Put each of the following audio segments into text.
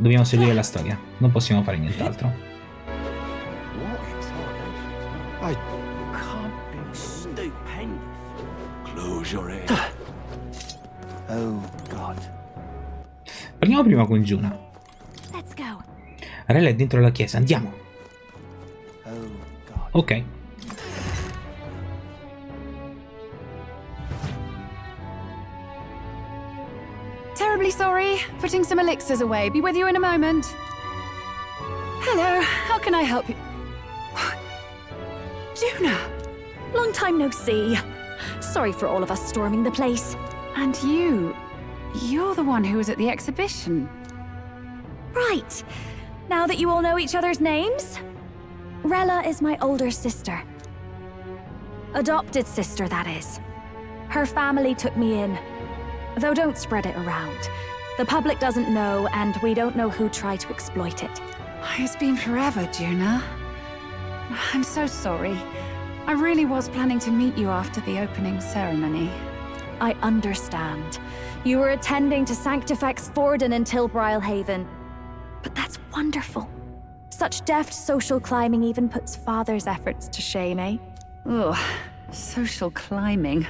dobbiamo seguire la storia, non possiamo fare nient'altro. I can't be stupendous. Close your ears. Oh God. Parliamo prima con Giuna. Let's go. Rella è dentro la chiesa, andiamo. Oh God. Ok. Terribly sorry. Putting some elixirs away. Be with you in a moment. Hello. How can I help you? Juna! Long time no see. Sorry for all of us storming the place. And you're the one who was at the exhibition. Right. Now that you all know each other's names, Rella is my older sister. Adopted sister, that is. Her family took me in. Though don't spread it around. The public doesn't know, and we don't know who tried to exploit it. It's been forever, Juna. I'm so sorry. I really was planning to meet you after the opening ceremony. I understand. You were attending to Sanctifex Forden in Tilbrile But that's wonderful. Such deft social climbing even puts Father's efforts to shame, eh? Ugh, social climbing.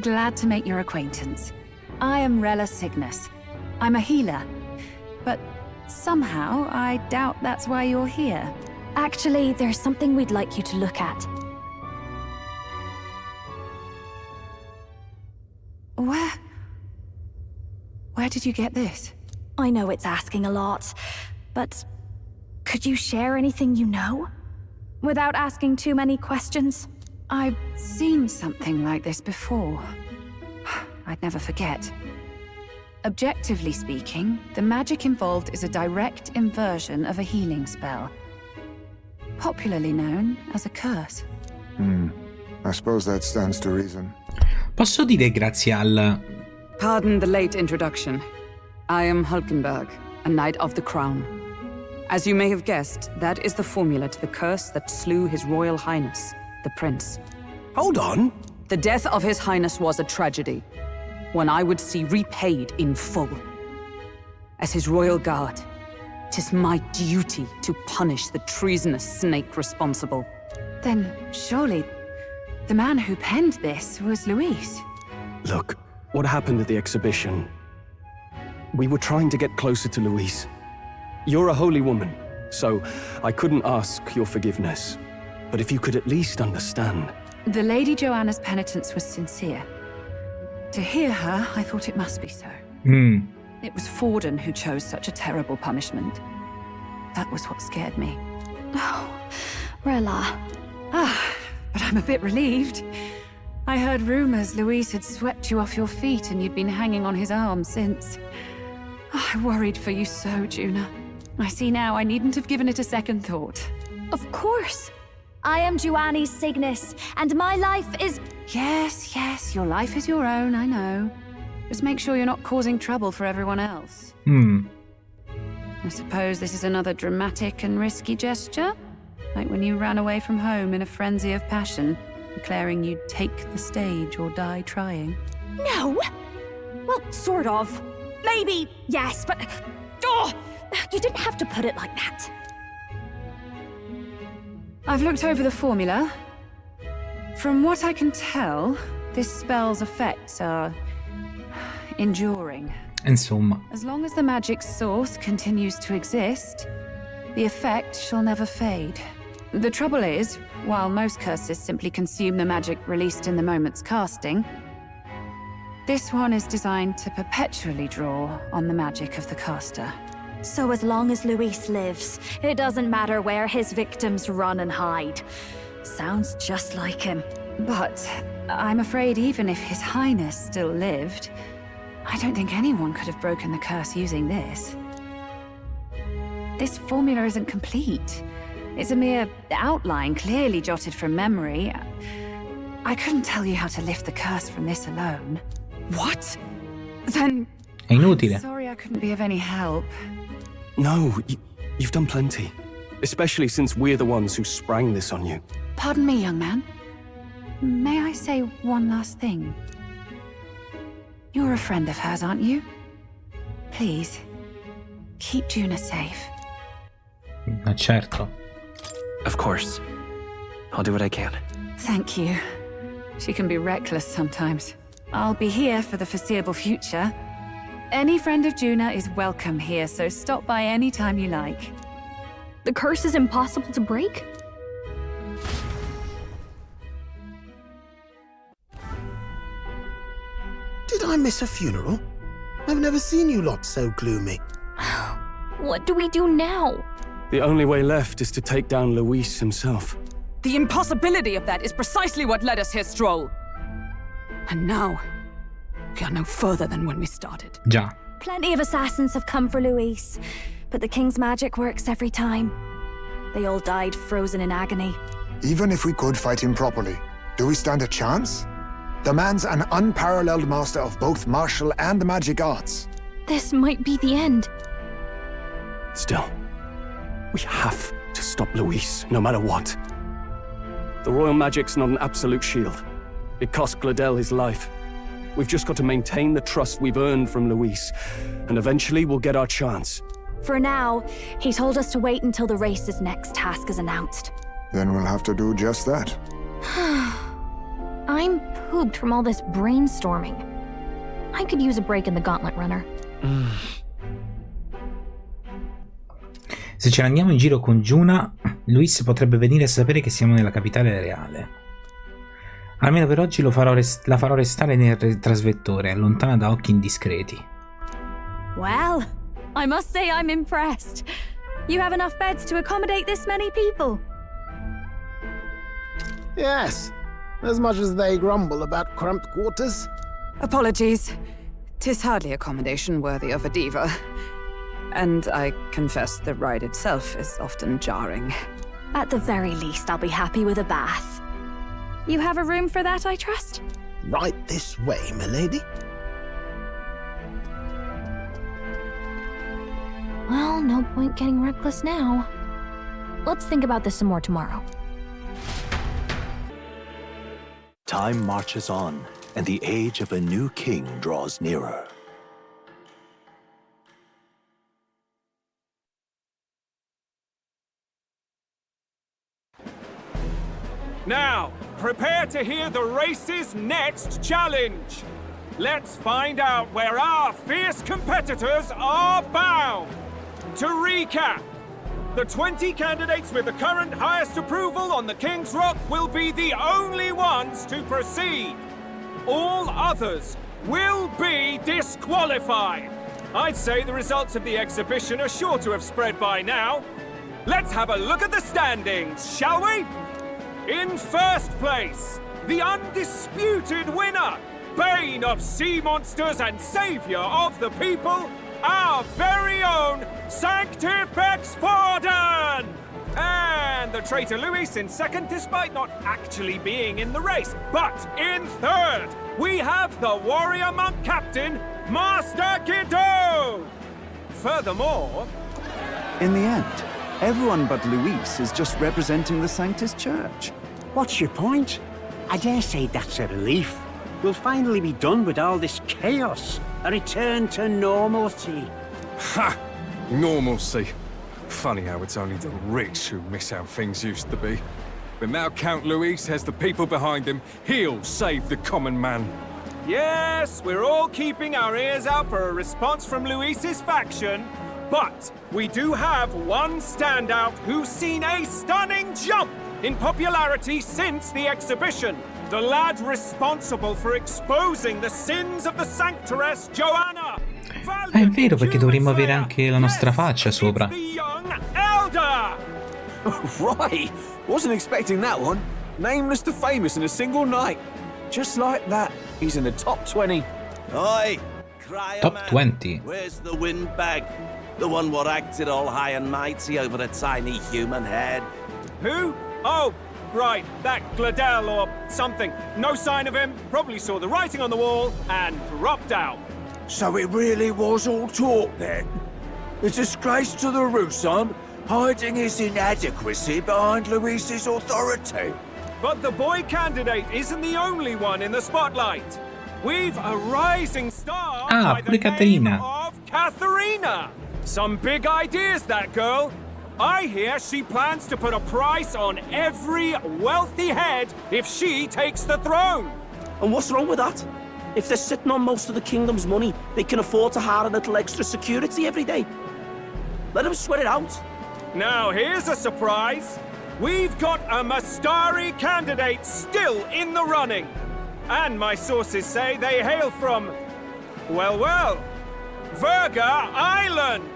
Glad to make your acquaintance. I am Rella Cygnus. I'm a healer. But somehow, I doubt that's why you're here. Actually, there's something we'd like you to look at. Where did you get this? I know it's asking a lot, but could you share anything you know? Without asking too many questions? I've seen something like this before. I'd never forget. Objectively speaking, the magic involved is a direct inversion of a healing spell. Popularly known as a curse. I suppose that stands to reason. Posso dire grazie al... Pardon the late introduction. I am Hulkenberg, a Knight of the Crown. As you may have guessed, that is the formula to the curse that slew His Royal Highness, the Prince. Hold on. The death of His Highness was a tragedy, one I would see repaid in full. As His Royal Guard, 'tis my duty to punish the treasonous snake responsible. Then surely the man who penned this was Luis. Look, what happened at the exhibition? We were trying to get closer to Luis. You're a holy woman, so I couldn't ask your forgiveness. But if you could at least understand. The Lady Joanna's penitence was sincere. To hear her, I thought it must be so. It was Forden who chose such a terrible punishment. That was what scared me. Oh, Rella. But I'm a bit relieved. I heard rumors Luis had swept you off your feet and you'd been hanging on his arm since. I worried for you so, Juna. I see now I needn't have given it a second thought. Of course. I am Joannis Cygnus, and my life is... Yes, your life is your own, I know. Just make sure you're not causing trouble for everyone else. I suppose this is another dramatic and risky gesture? Like when you ran away from home in a frenzy of passion, declaring you'd take the stage or die trying. No! Well, sort of. Maybe, yes, but... Oh! You didn't have to put it like that. I've looked over the formula. From what I can tell, this spell's effects are... enduring. Insomma. As long as the magic's source continues to exist, the effect shall never fade. The trouble is, while most curses simply consume the magic released in the moment's casting, this one is designed to perpetually draw on the magic of the caster. So as long as Luis lives, it doesn't matter where his victims run and hide. Sounds just like him. But I'm afraid even if His Highness still lived, I don't think anyone could have broken the curse using this. This formula isn't complete. It's a mere outline, clearly jotted from memory. I couldn't tell you how to lift the curse from this alone. What? Then... È inutile. Sorry I couldn't be of any help. No, you've done plenty. Especially since we're the ones who sprang this on you. Pardon me, young man. May I say one last thing? You're a friend of hers, aren't you? Please, keep Juna safe. Ma certo. Of course. I'll do what I can. Thank you. She can be reckless sometimes. I'll be here for the foreseeable future. Any friend of Juna is welcome here, so stop by any time you like. The curse is impossible to break? Did I miss a funeral? I've never seen you lot so gloomy. What do we do now? The only way left is to take down Luis himself. The impossibility of that is precisely what led us here, Stroll. And now, we are no further than when we started. Già. Plenty of assassins have come for Luis, but the king's magic works every time. They all died frozen in agony. Even if we could fight him properly, do we stand a chance? The man's an unparalleled master of both martial and magic arts. This might be the end. Still, we have to stop Luis, no matter what. The royal magic's not an absolute shield. It cost Gladel his life. We've just got to maintain the trust we've earned from Luis, and eventually we'll get our chance. For now, he told us to wait until the race's next task is announced. Then we'll have to do just that. I'm pooped from all this brainstorming. I could use a break in the gauntlet runner. Se ce ne andiamo in giro con Juna, Luis potrebbe venire a sapere che siamo nella capitale reale. Almeno per oggi la farò restare nel trasvettore, lontana da occhi indiscreti. Well, I must say I'm impressed. You have enough beds to accommodate this many people. Yes, as much as they grumble about cramped quarters. Apologies. 'Tis hardly accommodation worthy of a diva. And I confess the ride itself is often jarring. At the very least, I'll be happy with a bath. You have a room for that, I trust? Right this way, milady. Well, no point getting reckless now. Let's think about this some more tomorrow. Time marches on, and the age of a new king draws nearer. Now, prepare to hear the race's next challenge. Let's find out where our fierce competitors are bound. To recap, the 20 candidates with the current highest approval on the King's Rock will be the only ones to proceed. All others will be disqualified. I'd say the results of the exhibition are sure to have spread by now. Let's have a look at the standings, shall we? In first place, the undisputed winner, bane of sea monsters and savior of the people, our very own Sanctifex Forden! And the traitor Luis in second, despite not actually being in the race. But in third, we have the warrior monk captain, Master Guido! Furthermore... In the end, everyone but Luis is just representing the Sanctus Church. What's your point? I dare say that's a relief. We'll finally be done with all this chaos. A return to normalcy. Ha! Normalcy. Funny how it's only the rich who miss how things used to be. But now Count Luis has the people behind him. He'll save the common man. Yes, we're all keeping our ears out for a response from Luis's faction. But we do have one standout who's seen a stunning jump in popularity since the exhibition. The lad responsible for exposing the sins of the Sanctoress Joanna. È vero, perché dovremmo avere anche la nostra faccia sopra. The young elder. Right! Wasn't expecting that one. Nameless to famous in a single night. Just like that, he's in the top 20. Oi! Crier Top man, 20. Where's the windbag? The one what acted all high and mighty over a tiny human head. Who? Oh, right, that Gladel or something. No sign of him, probably saw the writing on the wall and dropped out. So it really was all talk then? A disgrace to the Rusan, hiding his inadequacy behind Luis's authority. But the boy candidate isn't the only one in the spotlight. We've a rising star by the name Caterina. of Katharina. Some big ideas, that girl. I hear she plans to put a price on every wealthy head if she takes the throne. And what's wrong with that? If they're sitting on most of the kingdom's money, they can afford to hire a little extra security every day. Let them sweat it out. Now, here's a surprise. We've got a Mastari candidate still in the running. And my sources say they hail from, well, Virga Island.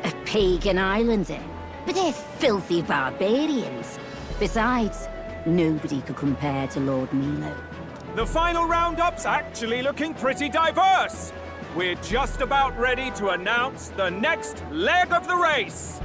A pagan island, eh? But they're filthy barbarians. Besides, nobody could compare to Lord Milo. The final roundup's actually looking pretty diverse. We're just about ready to announce the next leg of the race.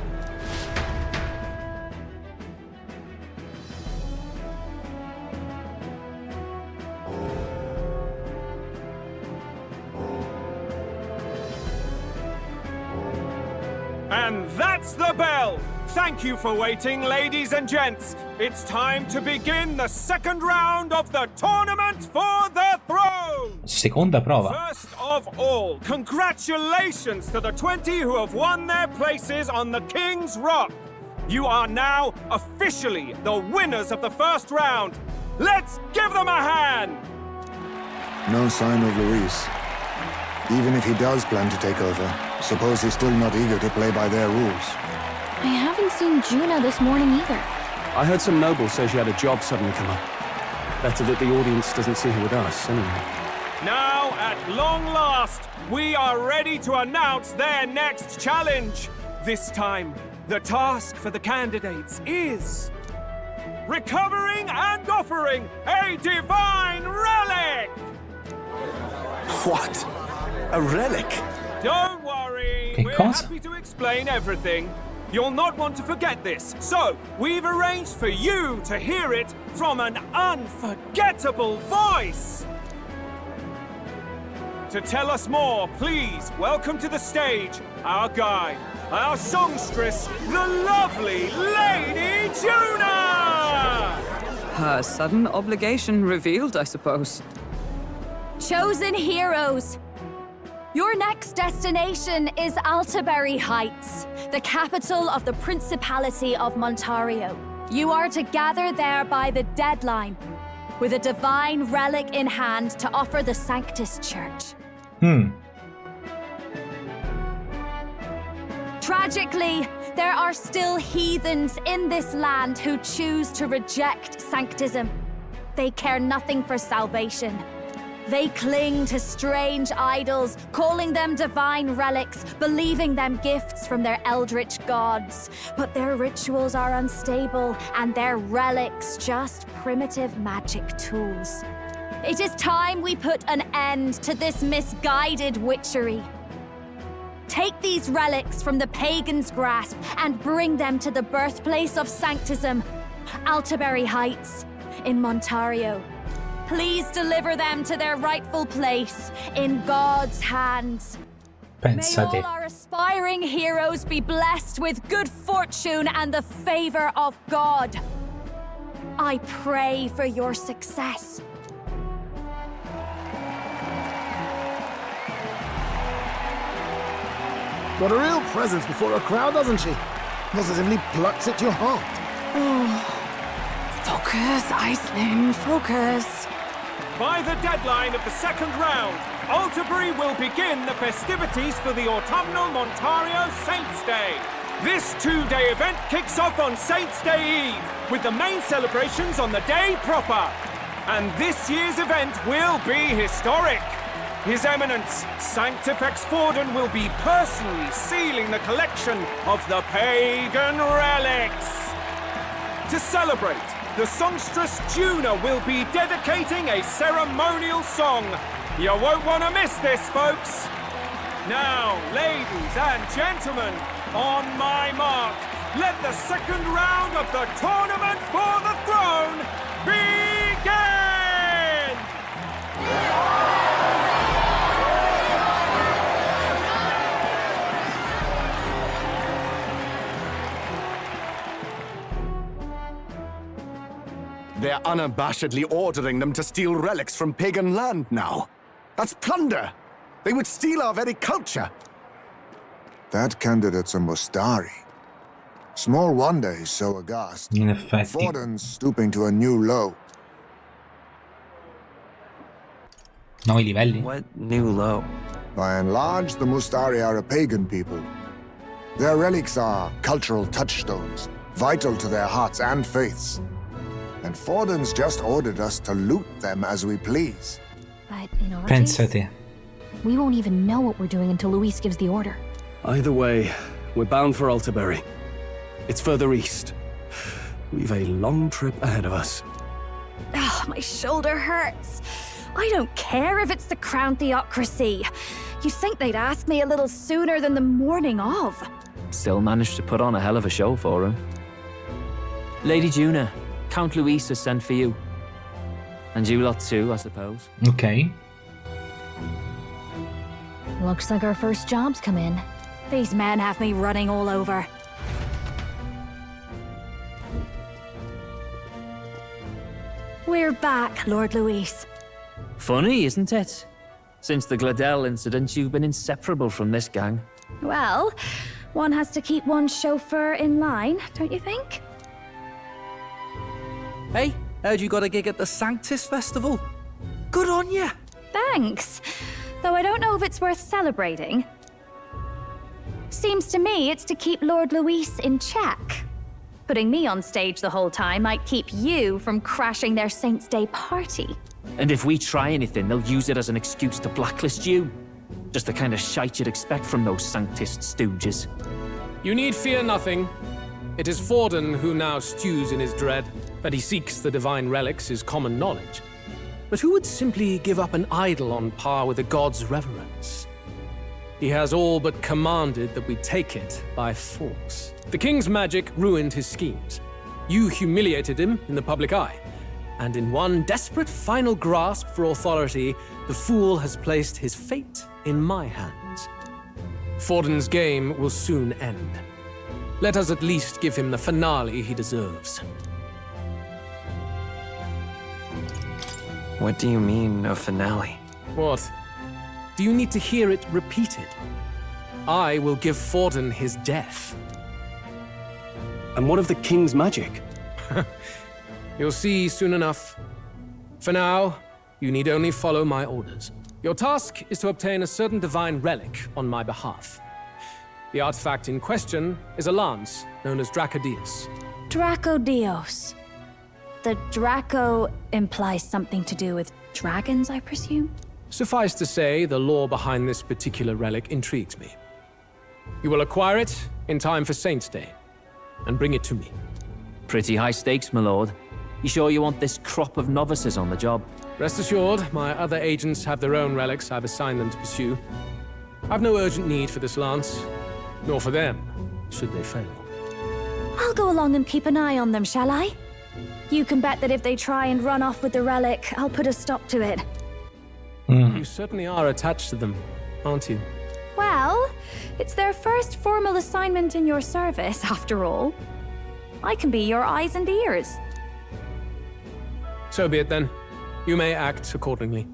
And that's the bell! Thank you for waiting, ladies and gents. It's time to begin the second round of the tournament for the throne! Seconda prova. First of all, congratulations to the 20 who have won their places on the King's Rock. You are now officially the winners of the first round. Let's give them a hand! No sign of Luis. Even if he does plan to take over, suppose he's still not eager to play by their rules. I haven't seen Juna this morning either. I heard some nobles say she had a job suddenly come up. Better that the audience doesn't see her with us, anyway. Now, at long last, we are ready to announce their next challenge. This time, the task for the candidates is recovering and offering a divine relic! What? A relic? Don't worry, we're happy to explain everything. You'll not want to forget this, so we've arranged for you to hear it from an unforgettable voice. To tell us more, please welcome to the stage our guide, our songstress, the lovely Lady Juna! Her sudden obligation revealed, I suppose. Chosen heroes! Your next destination is Altaberry Heights, the capital of the Principality of Montario. You are to gather there by the deadline, with a divine relic in hand to offer the Sanctus Church. Tragically, there are still heathens in this land who choose to reject sanctism. They care nothing for salvation. They cling to strange idols, calling them divine relics, believing them gifts from their eldritch gods. But their rituals are unstable, and their relics just primitive magic tools. It is time we put an end to this misguided witchery. Take these relics from the pagan's grasp and bring them to the birthplace of sanctism, Altaberry Heights, in Montario. Please deliver them to their rightful place in God's hands. May all our aspiring heroes be blessed with good fortune and the favor of God. I pray for your success. Got a real presence before a crowd, doesn't she? Positively plucks at your heart. Focus, Iceland, focus. By the deadline of the second round, Altaberry will begin the festivities for the autumnal Montario Saints' Day. This two-day event kicks off on Saints' Day Eve, with the main celebrations on the day proper. And this year's event will be historic. His Eminence, Sanctifex Forden, will be personally sealing the collection of the pagan relics. To celebrate, the songstress Juna will be dedicating a ceremonial song. You won't want to miss this, folks. Now, ladies and gentlemen, on my mark, let the second round of the tournament for the throne begin! They're unabashedly ordering them to steal relics from pagan land now. That's plunder. They would steal our very culture. That candidate's a Mustari. Small wonder he's so aghast. In effetti. Forden's stooping to a new low. 9 livelli? What new low? By and large, the Mustari are a pagan people. Their relics are cultural touchstones, vital to their hearts and faiths. And Forden's just ordered us to loot them as we please. But in our Pensa case, te. we won't even know what we're doing until Luis gives the order. Either way, we're bound for Altaberry. It's further east. We've a long trip ahead of us. Oh, my shoulder hurts. I don't care if it's the Crown Theocracy. You'd think they'd ask me a little sooner than the morning of. Still managed to put on a hell of a show for him. Lady Juna, Count Luis has sent for you. And you lot too, I suppose. Ok. Looks like our first job's come in. These men have me running all over. We're back, Lord Luis. Funny, isn't it? Since the Gladel incident, you've been inseparable from this gang. Well, one has to keep one's chauffeur in line, don't you think? Hey, heard you got a gig at the Sanctus Festival. Good on ya! Thanks. Though I don't know if it's worth celebrating. Seems to me it's to keep Lord Luis in check. Putting me on stage the whole time might keep you from crashing their Saints' Day party. And if we try anything, they'll use it as an excuse to blacklist you. Just the kind of shite you'd expect from those Sanctist stooges. You need fear nothing. It is Forden who now stews in his dread. That he seeks the divine relics is common knowledge. But who would simply give up an idol on par with a god's reverence? He has all but commanded that we take it by force. The king's magic ruined his schemes. You humiliated him in the public eye. And in one desperate final grasp for authority, the fool has placed his fate in my hands. Forden's game will soon end. Let us at least give him the finale he deserves. What do you mean, a finale? What? Do you need to hear it repeated? I will give Forden his death. And what of the king's magic? You'll see soon enough. For now, you need only follow my orders. Your task is to obtain a certain divine relic on my behalf. The artifact in question is a lance known as Dracodius. Dracodios. The Draco implies something to do with dragons, I presume? Suffice to say, the lore behind this particular relic intrigues me. You will acquire it in time for Saints' Day, and bring it to me. Pretty high stakes, my lord. You sure you want this crop of novices on the job? Rest assured, my other agents have their own relics I've assigned them to pursue. I've no urgent need for this lance, nor for them, should they fail. I'll go along and keep an eye on them, shall I? You can bet that if they try and run off with the relic, I'll put a stop to it. You certainly are attached to them, aren't you? Well, it's their first formal assignment in your service, after all. I can be your eyes and ears. So be it then. You may act accordingly.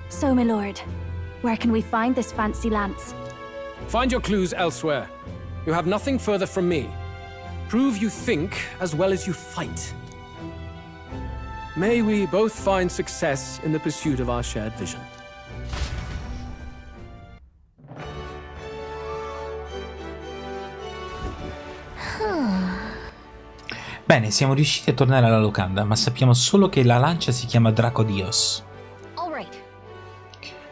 So, my lord, where can we find this fancy lance? Find your clues elsewhere. You have nothing further from me. Prove you think as well as you fight. May we both find success in the pursuit of our shared vision. Bene, siamo riusciti a tornare alla locanda, ma sappiamo solo che la lancia si chiama Dracodios.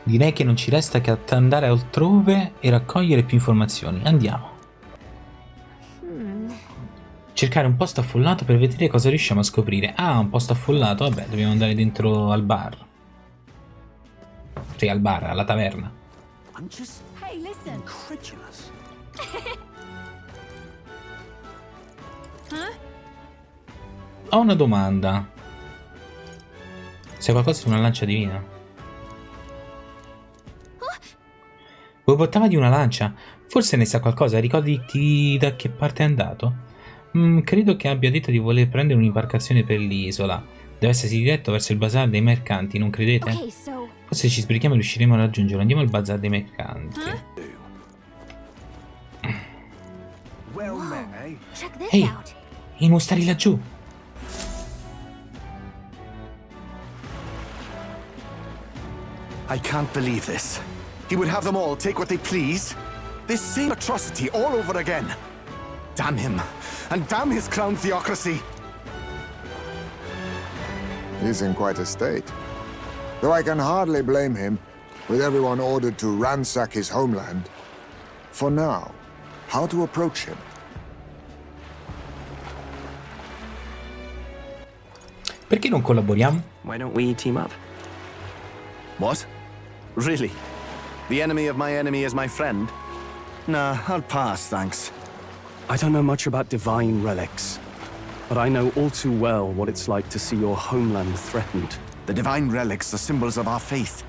Direi che non ci resta che andare altrove e raccogliere più informazioni. Andiamo. Cercare un posto affollato per vedere cosa riusciamo a scoprire. Ah, un posto affollato? Vabbè, dobbiamo andare dentro al bar. Sì, al bar, alla taverna. I'm just incredulous. Ho una domanda. Sai qualcosa su una lancia divina? Vuoi portava di una lancia? Forse ne sa qualcosa, ricordi da che parte è andato? Credo che abbia detto di voler prendere un'imbarcazione per l'isola. Deve essersi diretto verso il bazar dei mercanti, non credete? Forse ci sbrichiamo e riusciremo a raggiungerlo. Andiamo al bazar dei mercanti. Ehi, i mostri laggiù. I can't believe this. He would have them all take what they please. This same atrocity all over again. Damn him, and damn his crown theocracy. He's in quite a state. Though I can hardly blame him, with everyone ordered to ransack his homeland. For now, how to approach him? Perché non collaboriamo? Why don't we team up? What? Really? The enemy of my enemy is my friend? Nah, I'll pass, thanks. I don't know much about divine relics, but I know all too well what it's like to see your homeland threatened. The divine relics are symbols of our faith.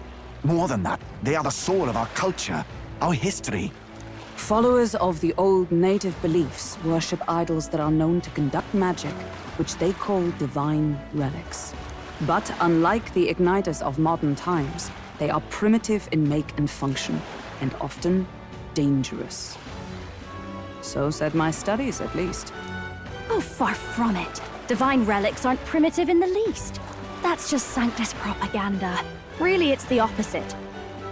More than that, they are the soul of our culture, our history. Followers of the old native beliefs worship idols that are known to conduct magic, which they call divine relics. But unlike the igniters of modern times, they are primitive in make and function, and often dangerous. So said my studies, at least. Oh, far from it. Divine relics aren't primitive in the least. That's just Sanctus propaganda. Really, it's the opposite.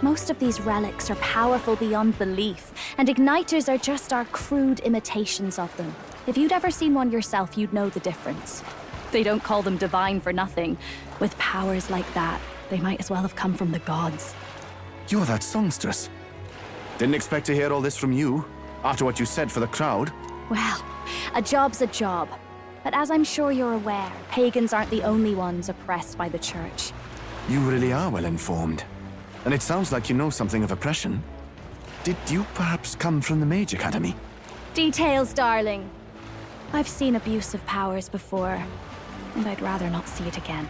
Most of these relics are powerful beyond belief, and igniters are just our crude imitations of them. If you'd ever seen one yourself, you'd know the difference. They don't call them divine for nothing. With powers like that, they might as well have come from the gods. You're that songstress. Didn't expect to hear all this from you, after what you said for the crowd. Well, a job's a job. But as I'm sure you're aware, pagans aren't the only ones oppressed by the church. You really are well informed. And it sounds like you know something of oppression. Did you perhaps come from the Mage Academy? Details, darling. I've seen abuse of powers before, and I'd rather not see it again.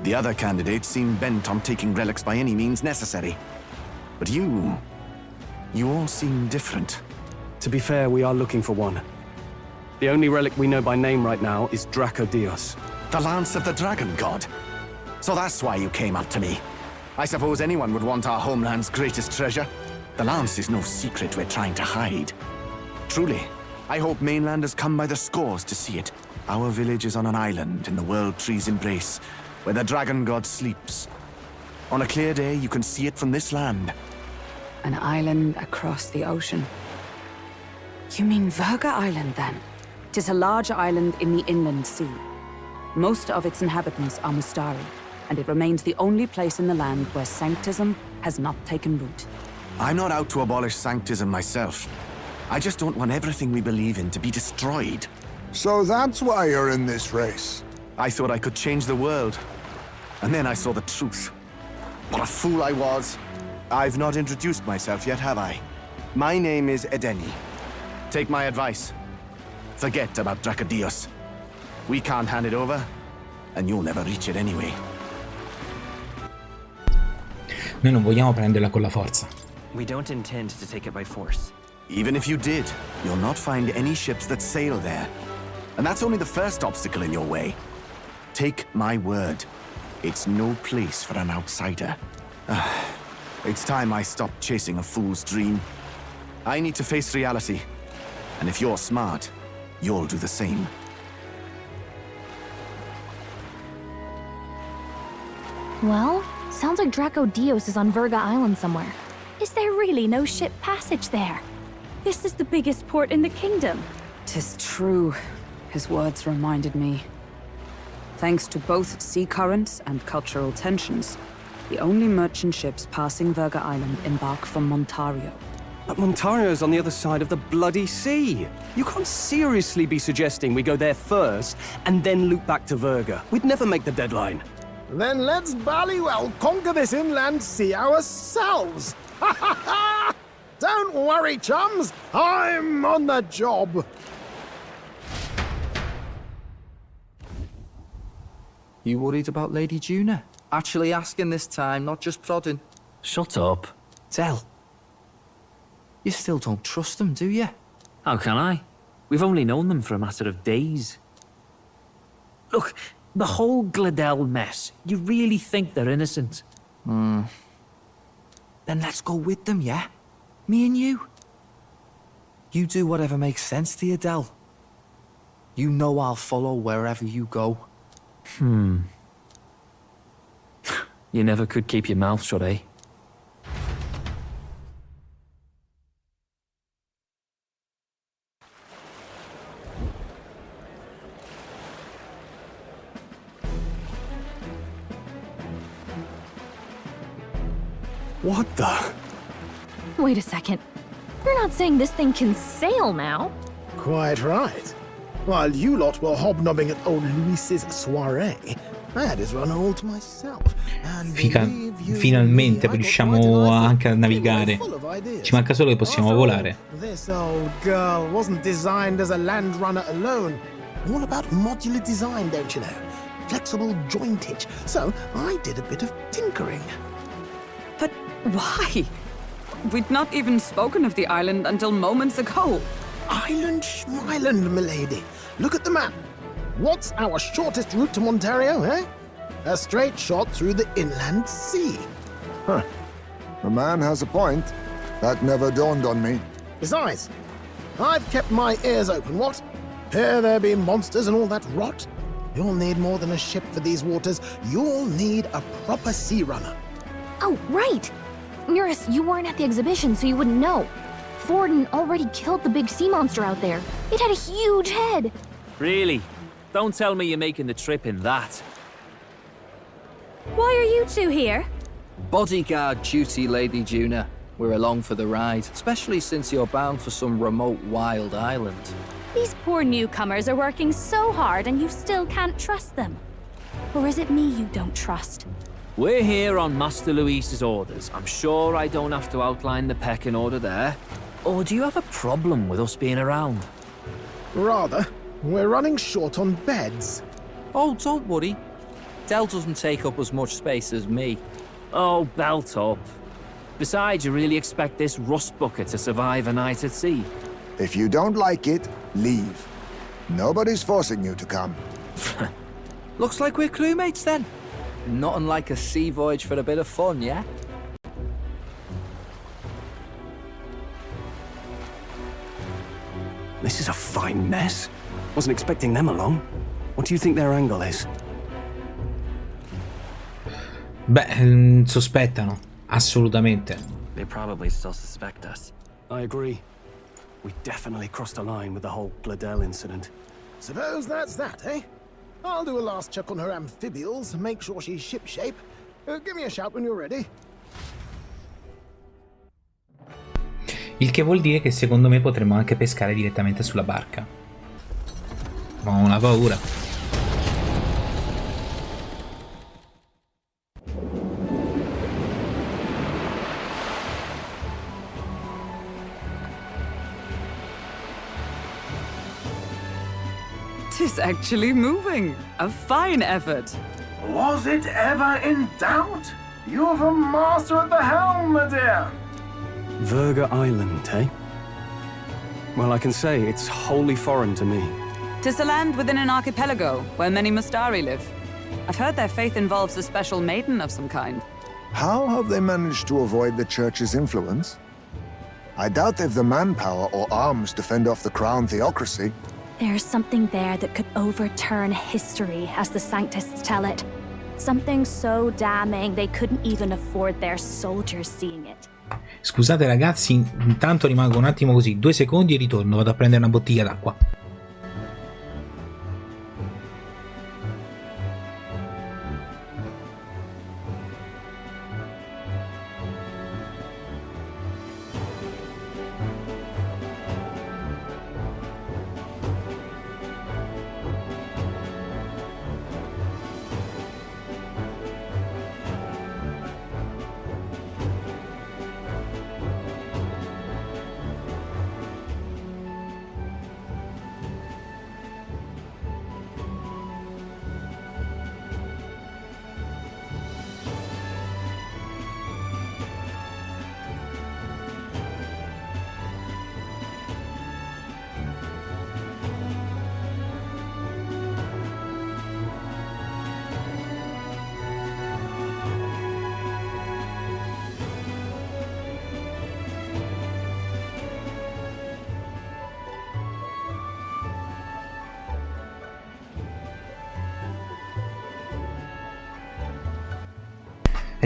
The other candidates seem bent on taking relics by any means necessary. But you all seem different. To be fair, we are looking for one. The only relic we know by name right now is Dracodios. The Lance of the Dragon God. So that's why you came up to me. I suppose anyone would want our homeland's greatest treasure. The Lance is no secret we're trying to hide. Truly, I hope mainlanders come by the scores to see it. Our village is on an island in the World Tree's embrace, where the Dragon God sleeps. On a clear day, you can see it from this land. An island across the ocean. You mean Virga Island, then? 'Tis a large island in the inland sea. Most of its inhabitants are Mustari, and it remains the only place in the land where sanctism has not taken root. I'm not out to abolish sanctism myself. I just don't want everything we believe in to be destroyed. So that's why you're in this race. I thought I could change the world. And then I saw the truth. What a fool I was. I've not introduced myself yet, have I? My name is Edeni. Take my advice. Forget about Dracodios. We can't hand it over, and you'll never reach it anyway. Noi non vogliamo prenderla con la forza. We don't intend to take it by force. Even if you did, you'll not find any ships that sail there. And that's only the first obstacle in your way. Take my word. It's no place for an outsider. It's time I stopped chasing a fool's dream. I need to face reality. And if you're smart, you'll do the same. Well, sounds like Dracodios is on Virga Island somewhere. Is there really no ship passage there? This is the biggest port in the kingdom. 'Tis true. His words reminded me. Thanks to both sea currents and cultural tensions, the only merchant ships passing Virga Island embark from Montario. But Montario's on the other side of the bloody sea. You can't seriously be suggesting we go there first and then loop back to Virga. We'd never make the deadline. Then let's bally well conquer this inland sea ourselves. Ha ha ha! Don't worry, chums. I'm on the job. You worried about Lady Juna? Actually asking this time, not just prodding. Shut up. Tell. You still don't trust them, do you? How can I? We've only known them for a matter of days. Look, the whole Gladel mess, you really think they're innocent? Then let's go with them, yeah? Me and you. You do whatever makes sense to you, Del. You know I'll follow wherever you go. You never could keep your mouth shut, eh? What the? Wait a second. You're not saying this thing can sail now? Quite right. While you lot were hobnobbing at old Luis's soirée, I had his run all to myself. Finalmente riusciamo anche a navigare. Ci manca solo che possiamo volare. This old girl wasn't designed as a land runner alone. All about modular design, don't you know? Flexible jointage. So I did a bit of tinkering. But why? We'd not even spoken of the island until moments ago. Island Schmeiland, milady. Look at the map. What's our shortest route to Montario, eh? A straight shot through the inland sea. Huh. The man has a point. That never dawned on me. Besides, I've kept my ears open, what? Here there be monsters and all that rot. You'll need more than a ship for these waters. You'll need a proper sea runner. Oh, right! Eurus, you weren't at the exhibition, so you wouldn't know. Forden already killed the big sea monster out there. It had a huge head. Really? Don't tell me you're making the trip in that. Why are you two here? Bodyguard duty, Lady Juna. We're along for the ride, especially since you're bound for some remote wild island. These poor newcomers are working so hard and you still can't trust them. Or is it me you don't trust? We're here on Master Luis's orders. I'm sure I don't have to outline the pecking order there. Or do you have a problem with us being around? Rather. We're running short on beds. Oh, don't worry. Del doesn't take up as much space as me. Oh, belt up. Besides, you really expect this rust bucket to survive a night at sea? If you don't like it, leave. Nobody's forcing you to come. Looks like we're crewmates then. Not unlike a sea voyage for a bit of fun, yeah? This is a fine mess. Wasn't expecting them along. What do you think their angle is? Beh, sospettano. Assolutamente. They probably still suspect us. I agree. We definitely crossed a line with the whole Bladel incident. Suppose that's that, eh? I'll do a last check on her amphibials, make sure she's shipshape. Give me a shout when you're ready. Il che vuol dire che secondo me potremmo anche pescare direttamente sulla barca. Ma ho una paura. Tis actually moving. A fine effort. Was it ever in doubt? You're the master at the helm, my dear. Virga Island, eh? Well, I can say it's wholly foreign to me. 'Tis a land within an archipelago where many Mustari live. I've heard their faith involves a special maiden of some kind. How have they managed to avoid the church's influence? I doubt they've the manpower or arms to fend off the crown theocracy. There's something there that could overturn history, as the Sanctists tell it. Something so damning they couldn't even afford their soldiers seeing it. Scusate ragazzi, intanto rimango un attimo così, 2 secondi e ritorno, vado a prendere una bottiglia d'acqua.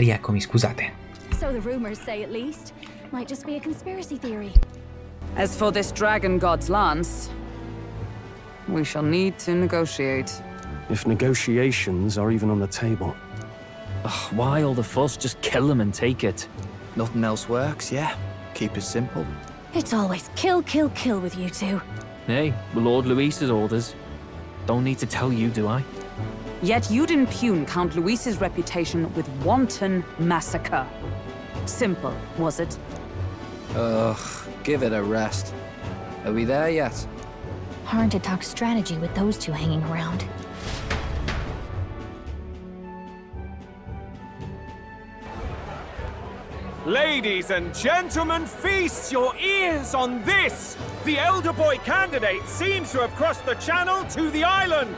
Rieccomi, scusate. So the rumors say, at least. Might just be a conspiracy theory. As for this dragon god's lance, we shall need to negotiate. If negotiations are even on the table. Ugh, why all the fuss? Just kill them and take it. Nothing else works, yeah? Keep it simple. It's always kill, kill, kill with you two. Hey, Lord Luis's orders. Don't need to tell you, do I? Yet you'd impugn Count Luis's reputation with wanton massacre. Simple, was it? Ugh, give it a rest. Are we there yet? Hard to talk strategy with those two hanging around. Ladies and gentlemen, feast your ears on this! The elder boy candidate seems to have crossed the channel to the island!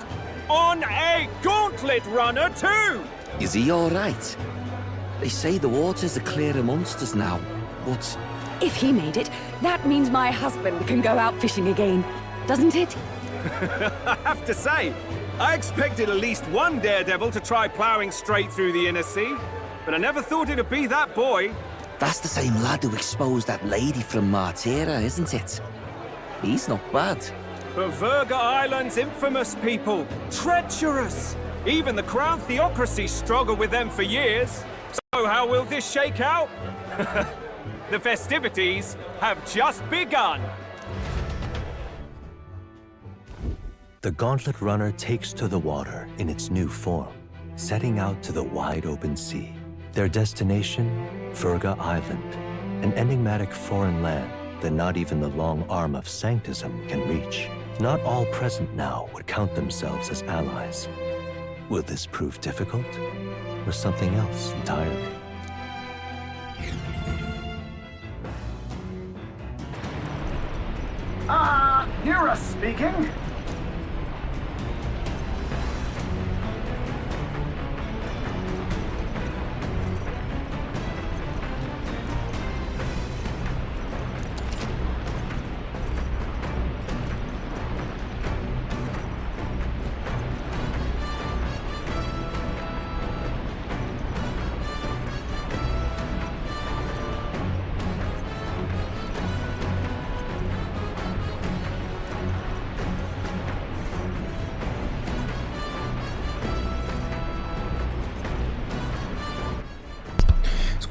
On a gauntlet runner too! Is he alright? They say the waters are clear amongst us now, but... If he made it, that means my husband can go out fishing again, doesn't it? I have to say, I expected at least one daredevil to try ploughing straight through the inner sea, but I never thought it'd be that boy. That's the same lad who exposed that lady from Martira, isn't it? He's not bad. But Virga Island's infamous people, treacherous. Even the Crown Theocracy struggled with them for years. So how will this shake out? The festivities have just begun. The gauntlet runner takes to the water in its new form, setting out to the wide open sea. Their destination, Virga Island, an enigmatic foreign land that not even the long arm of Sanctism can reach. Not all present now would count themselves as allies. Will this prove difficult, or something else entirely? Gira speaking.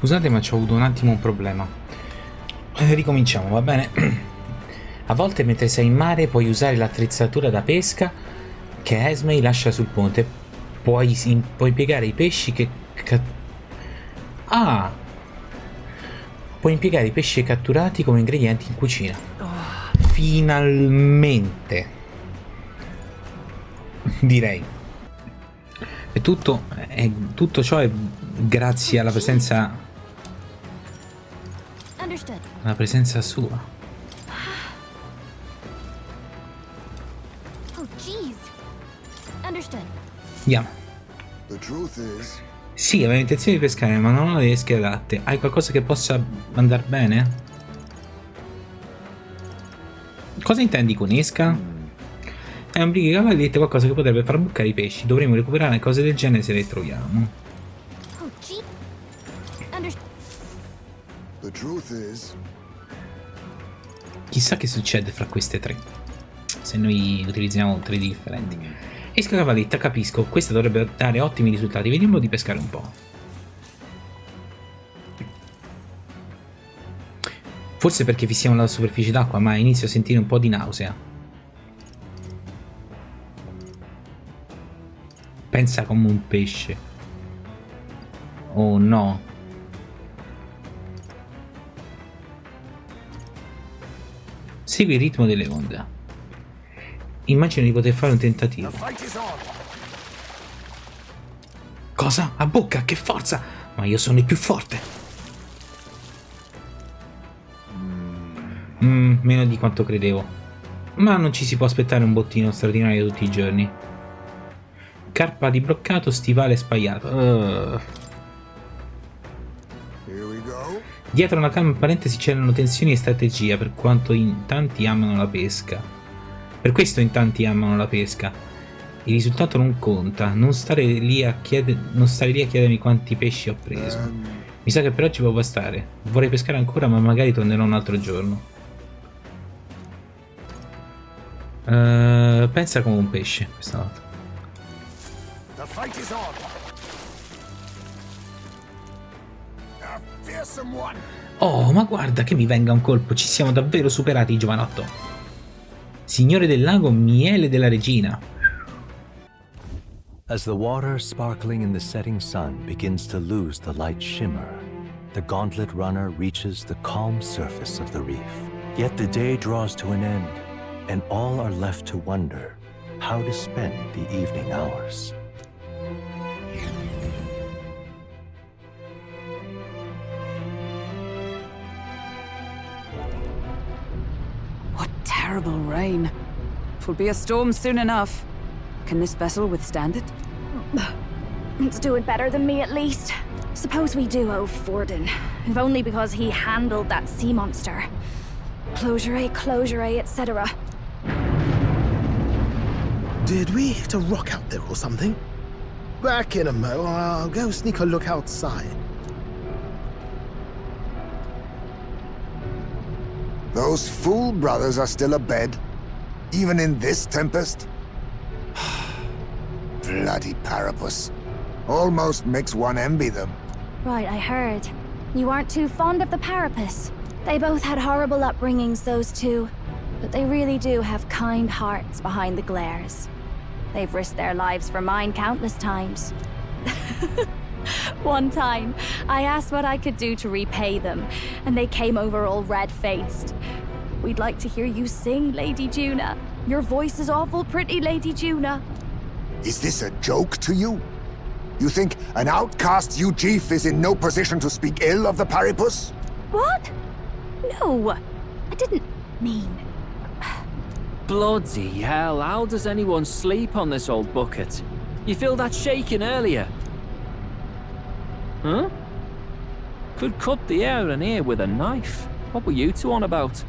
Scusate, ma ci ho avuto un attimo un problema. Ricominciamo, va bene? A volte mentre sei in mare puoi usare l'attrezzatura da pesca che Esmei lascia sul ponte. Puoi impiegare i pesci che... Puoi impiegare i pesci catturati come ingredienti in cucina. Finalmente! Direi. E tutto ciò è grazie alla presenza... alla presenza sua. Oh, jeez. Understood. Andiamo. Sì, avevo intenzione di pescare, ma non ho le esche adatte. Hai qualcosa che possa andare bene? Cosa intendi con esca? È un brigo di cavalletti, qualcosa che potrebbe far bucare i pesci. Dovremo recuperare cose del genere se le troviamo. Chissà che succede fra queste tre, se noi utilizziamo tre differenti. Esca cavalletta, capisco, questa dovrebbe dare ottimi risultati. Vediamo di pescare un po'. Forse perché fissiamo la superficie d'acqua, ma inizio a sentire un po' di nausea. Pensa come un pesce. Oh no. Segui il ritmo delle onde. Immagino di poter fare un tentativo. Cosa? A bocca? Che forza! Ma io sono il più forte. Meno di quanto credevo. Ma non ci si può aspettare un bottino straordinario tutti i giorni. Carpa di broccato, stivale spaiato. Dietro una calma parentesi c'erano tensioni e strategia, per quanto in tanti amano la pesca. Per questo in tanti amano la pesca. Il risultato non conta, non stare lì a chiedermi quanti pesci ho preso. Mi sa che per oggi può bastare. Vorrei pescare ancora, ma magari tornerò un altro giorno. Pensa come un pesce questa volta. The fight is on. A fearsome one. Oh, ma guarda che mi venga un colpo, ci siamo davvero superati, giovanotto. Signore del lago, miele della regina. As the water sparkling in the setting sun begins to lose the light shimmer, the gauntlet runner reaches the calm surface of the reef. Yet the day draws to an end, and all are left to wonder how to spend the evening hours. What terrible rain. It'll be a storm soon enough. Can this vessel withstand it? It's doing better than me, at least. Suppose we do owe Forden, if only because he handled that sea monster. Closure, etc. Did we hit a rock out there or something? Back in a mo, I'll go sneak a look outside. Those fool brothers are still abed, even in this tempest? Bloody Parapus. Almost makes one envy them. Right, I heard. You aren't too fond of the Parapus. They both had horrible upbringings, those two. But they really do have kind hearts behind the glares. They've risked their lives for mine countless times. One time, I asked what I could do to repay them, and they came over all red-faced. We'd like to hear you sing, Lady Juna. Your voice is awful pretty, Lady Juna. Is this a joke to you? You think an outcast Ujeef is in no position to speak ill of the Paripus? What? No, I didn't mean... Bloody hell, how does anyone sleep on this old bucket? You feel that shaking earlier? Huh? Could cut the air in here with a knife. What were you two on about?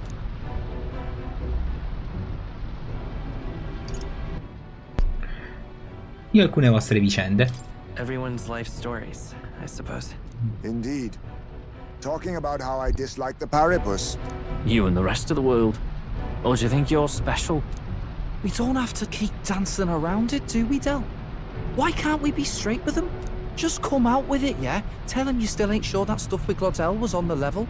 Io ho alcune vostre vicende. Everyone's life stories, I suppose. Indeed. Talking about how I dislike the Paripus. You and the rest of the world. Or do you think you're special? We don't have to keep dancing around it, do we, Del? Why can't we be straight with them? Just come out with it, yeah? Tell him you still ain't sure that stuff with Glodell was on the level.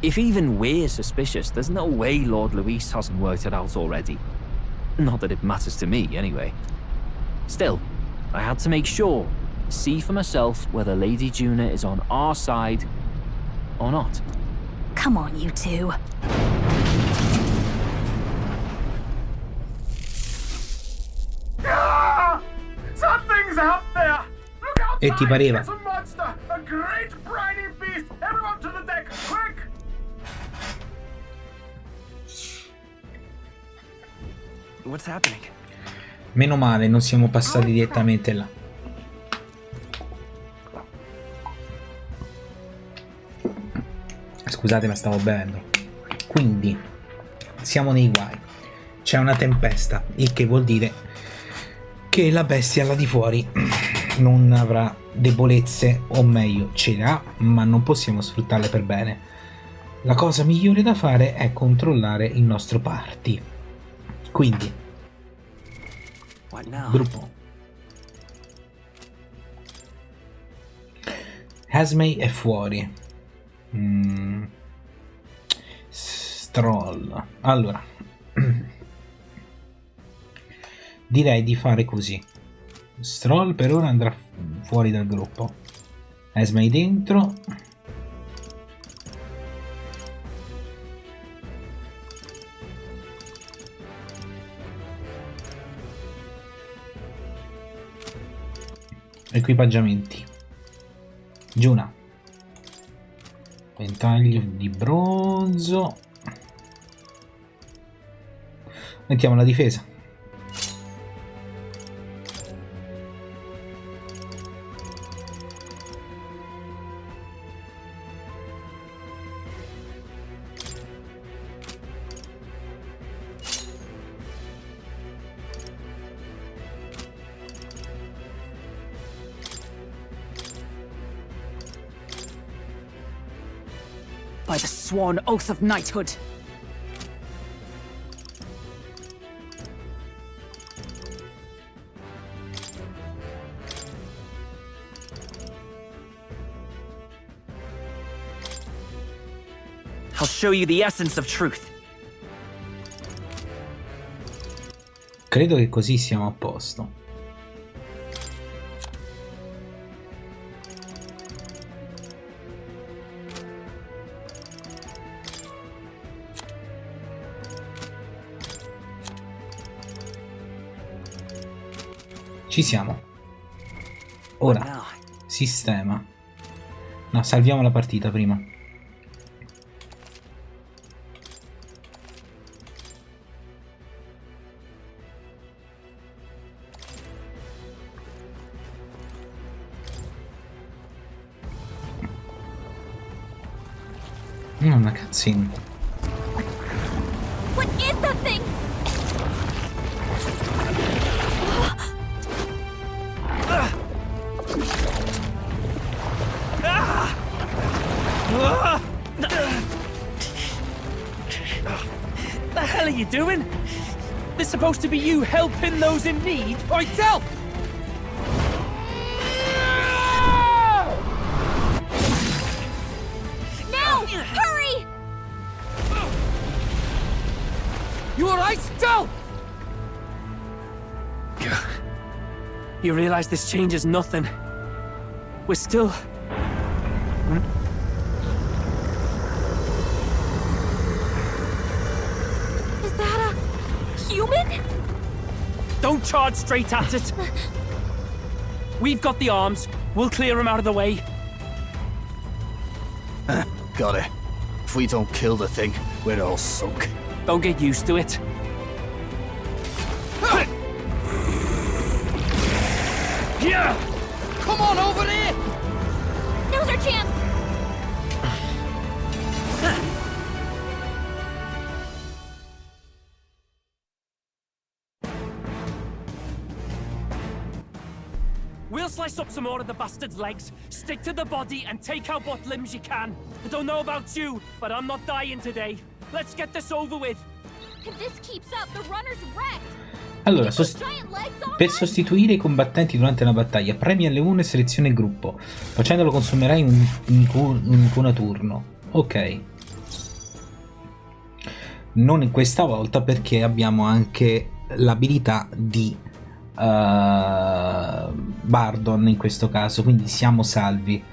If even we're suspicious, there's no way Lord Luis hasn't worked it out already. Not that it matters to me, anyway. Still, I had to make sure, see for myself whether Lady Juna is on our side or not. Come on, you two. Ah! Something's out there! Look out! E ti pareva? It's a monster! A great briny beast! Everyone to the deck, quick! What's happening? Meno male, non siamo passati direttamente là. Scusate, ma stavo bevendo. Quindi, siamo nei guai. C'è una tempesta, il che vuol dire che la bestia là di fuori non avrà debolezze, o meglio, ce le ha, ma non possiamo sfruttarle per bene. La cosa migliore da fare è controllare il nostro party. Quindi, gruppo. Esmei è fuori. Stroll. Allora, direi di fare così. Stroll per ora andrà fuori dal gruppo. Esmei dentro. Equipaggiamenti. Juna. Ventaglio di bronzo. Mettiamo la difesa. By the sworn oath of knighthood. I'll show you the essence of truth. Credo che così siamo a posto. Ci siamo. Ora, sistema. No, salviamo la partita prima. Non una cutscene. What is that thing? The hell are you doing? This supposed to be you helping those in need? Oi, tell! Now! Hurry! You alright, Del? You realize this changes nothing. We're still... Is that a human? Don't charge straight at it. We've got the arms. We'll clear him out of the way. Got it. If we don't kill the thing, we're all sunk. Don't get used to it. Yeah! Come on over here! Now's our chance! We'll slice up some more of the bastard's legs, stick to the body, and take out what limbs you can. I don't know about you, but I'm not dying today. Let's get this over with. If this keeps up, the runner's wrecked! Allora, per sostituire i combattenti durante una battaglia, premi L1 e selezione gruppo. Facendolo consumerai un turno. Ok. Non in questa volta perché abbiamo anche l'abilità di Bardon in questo caso, quindi siamo salvi.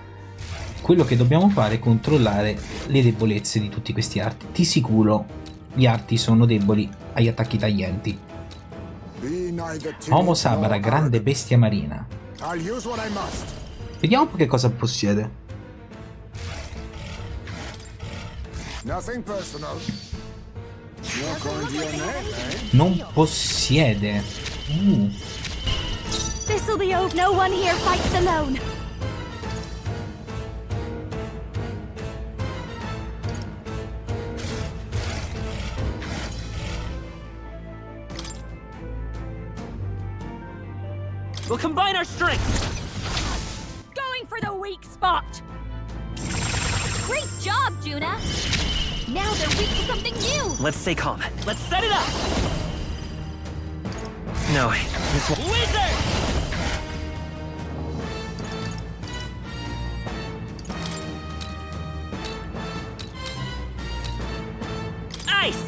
Quello che dobbiamo fare è controllare le debolezze di tutti questi arti. Di sicuro gli arti sono deboli agli attacchi taglienti. Homo sabara, grande bestia marina. Vediamo un po' che cosa possiede. Non possiede. This'll be over. No one here fights alone. We'll combine our strength. Going for the weak spot. Great job, Juna. Now they're weak to something new. Let's stay calm. Let's set it up. No, this one. Wizard! Ice!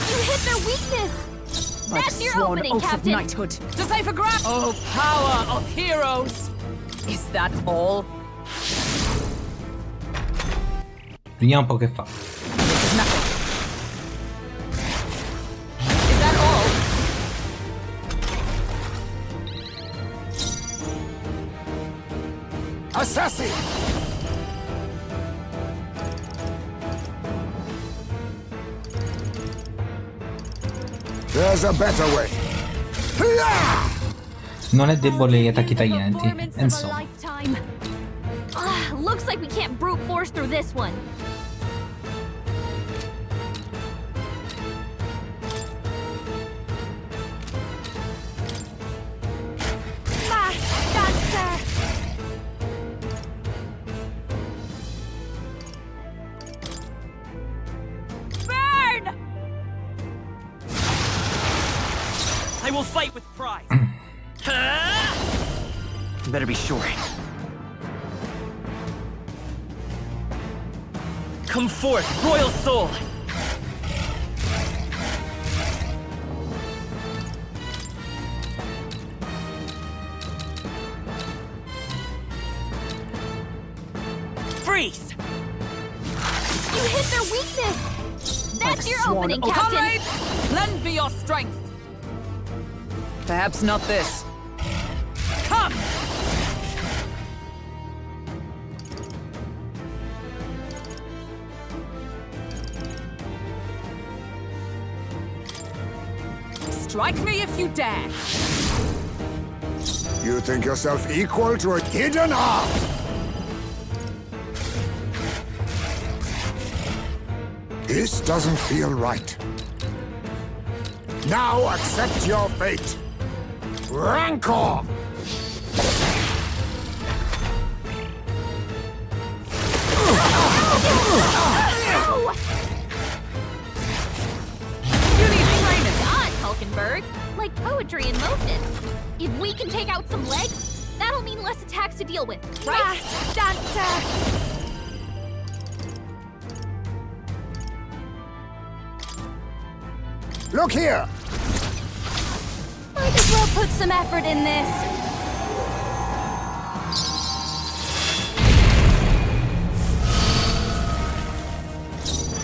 You hit their weakness! By That's the your sworn opening, oath Captain! of knighthood. To say for grab. Oh, power of heroes! Is that all? Vediamo un po' che fa. This is nothing. Is that all? Assassin! There's a better way. Non è debole agli attacchi taglienti. Insomma. Looks like we can't brute force through this one. I will fight with pride. Better be sure. Come forth, royal soul! Freeze! You hit their weakness! That's your opening, Captain! Comrades, lend me your strength! Perhaps not this. Come! Strike me if you dare! You think yourself equal to a hidden arm? This doesn't feel right. Now accept your fate. Rancor! Hulkenberg, like poetry in motion. If we can take out some legs, that'll mean less attacks to deal with, right? Dancer! Look here! Might as well put some effort in this.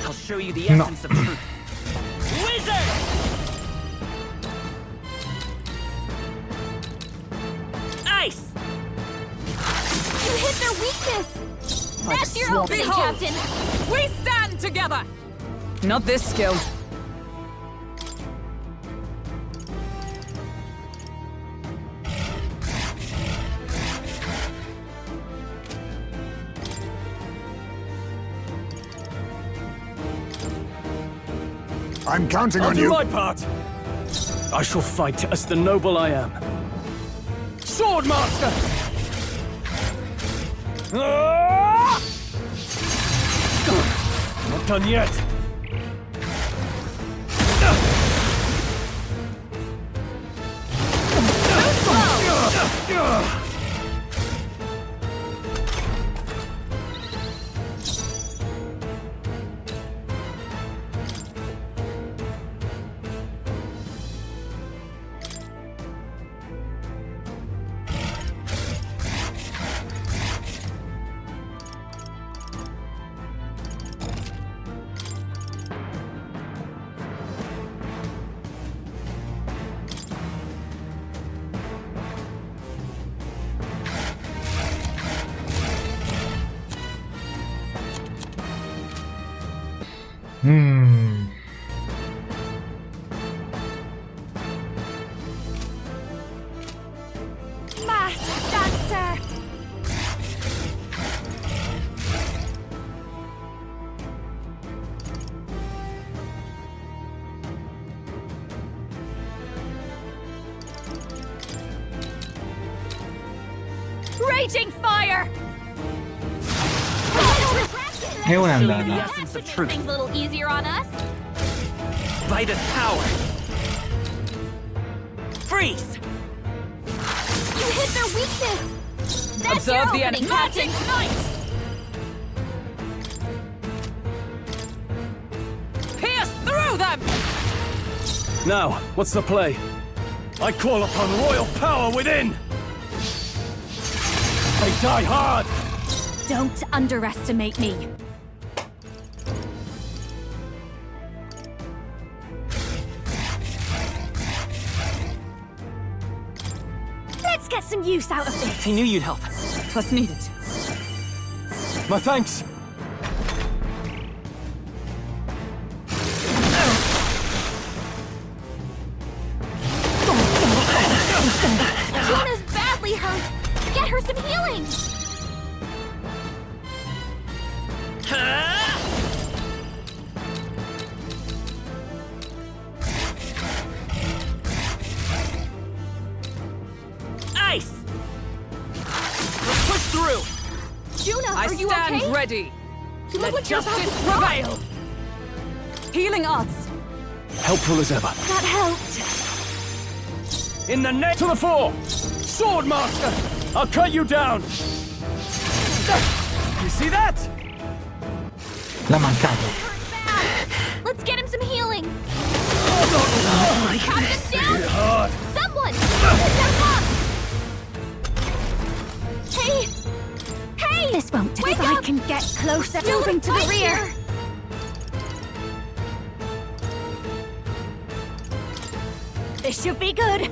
I'll show you the essence of truth. Wizard! Ice! You hit their weakness! That's your opening, Captain! We stand together! Not this skill. I'm counting I'll on do you. my part. I shall fight as the noble I am. Swordmaster! Not done yet. Mass dancer! Raging fire! È un'andata. That should make things a little easier on us. Vitus power! Freeze! You hit their weakness! That's Observe your the opening, enemy. Captain! Pierce through them! Now, what's the play? I call upon royal power within! They die hard! Don't underestimate me. Let's get some use out of this. I knew you'd help. Twas needed. My thanks! Juna's badly hurt. Get her some healing. Ice! Let's push through! Juna, I are you stand okay? ready. You look Let like you're about to justice cry. prevail. Healing arts. Helpful as ever. That helped. In the net to the fore! Sword master! I'll cut you down! You see that? L'ha mancato. Let's get him some healing. Oh, my Captain's down. hard. Someone! Pick them up! Hey! Hey! This won't do. Wake If I up! can get closer, Still moving to the fight rear. here. This should be good.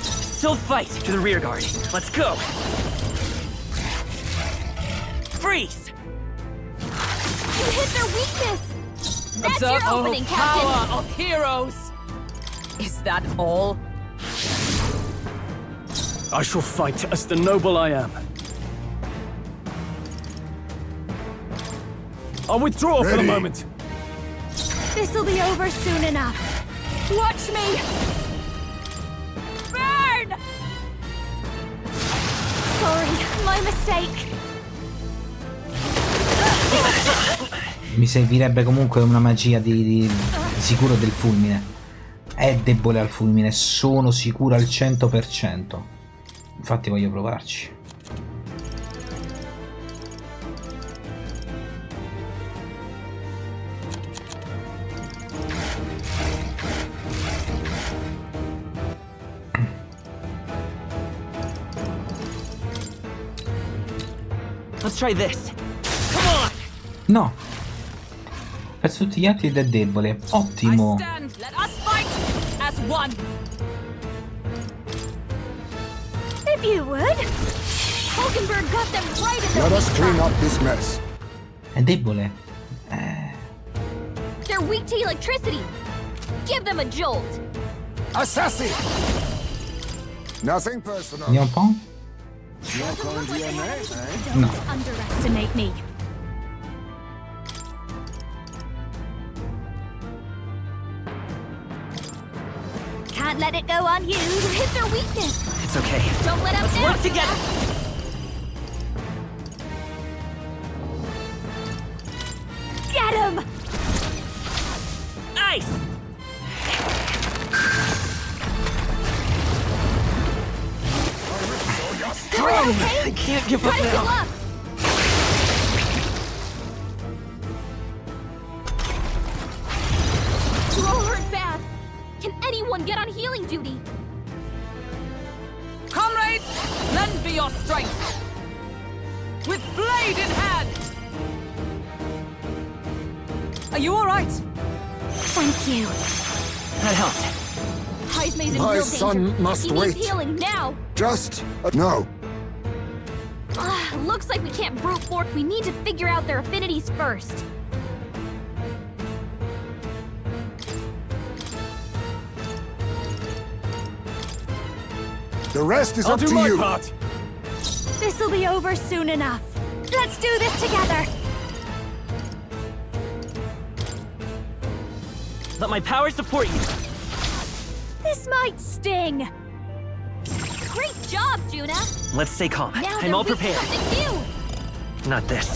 Still fight to the rear guard. Let's go. Freeze! You hit their weakness! That's Observe your opening, the Captain! power of heroes! Is that all? I shall fight as the noble I am. I'll withdraw for the moment. This'll be over soon enough. Watch me! Burn! Sorry, my mistake. Mi servirebbe comunque una magia di sicuro del fulmine. È debole al fulmine, sono sicuro al 100%. Infatti voglio provarci. Let's try this. Come on! No! Verso tutti gli altri ed è debole. Ottimo! Stand, let us fight as one. If you would. Hulkenberg got them right in Let the us weak clean spot. up this mess. È debole. They're weak to electricity. Give them a jolt. Assassin! Nothing personal. Vediamo un po'. You're calling to your name, eh? No. Don't underestimate me. Can't let it go unused. You hit their weakness. It's okay. Don't let up Let's now. work together. Get him! Nice! Okay? I can't give Try up to heal now. up. You're all hurt bad. Can anyone get on healing duty? Comrades, lend me your strength. With blade in hand. Are you all right? Thank you. That helped. Heismay's in My real son danger. must he wait. needs healing now. Just no. Looks like we can't brute force. We need to figure out their affinities first. The rest is I'll up do to my you. part. This'll be over soon enough. Let's do this together. Let my power support you. This might sting. Great job, Juna. Let's stay calm. Now I'm all they're weak to prepared. something new. Not this.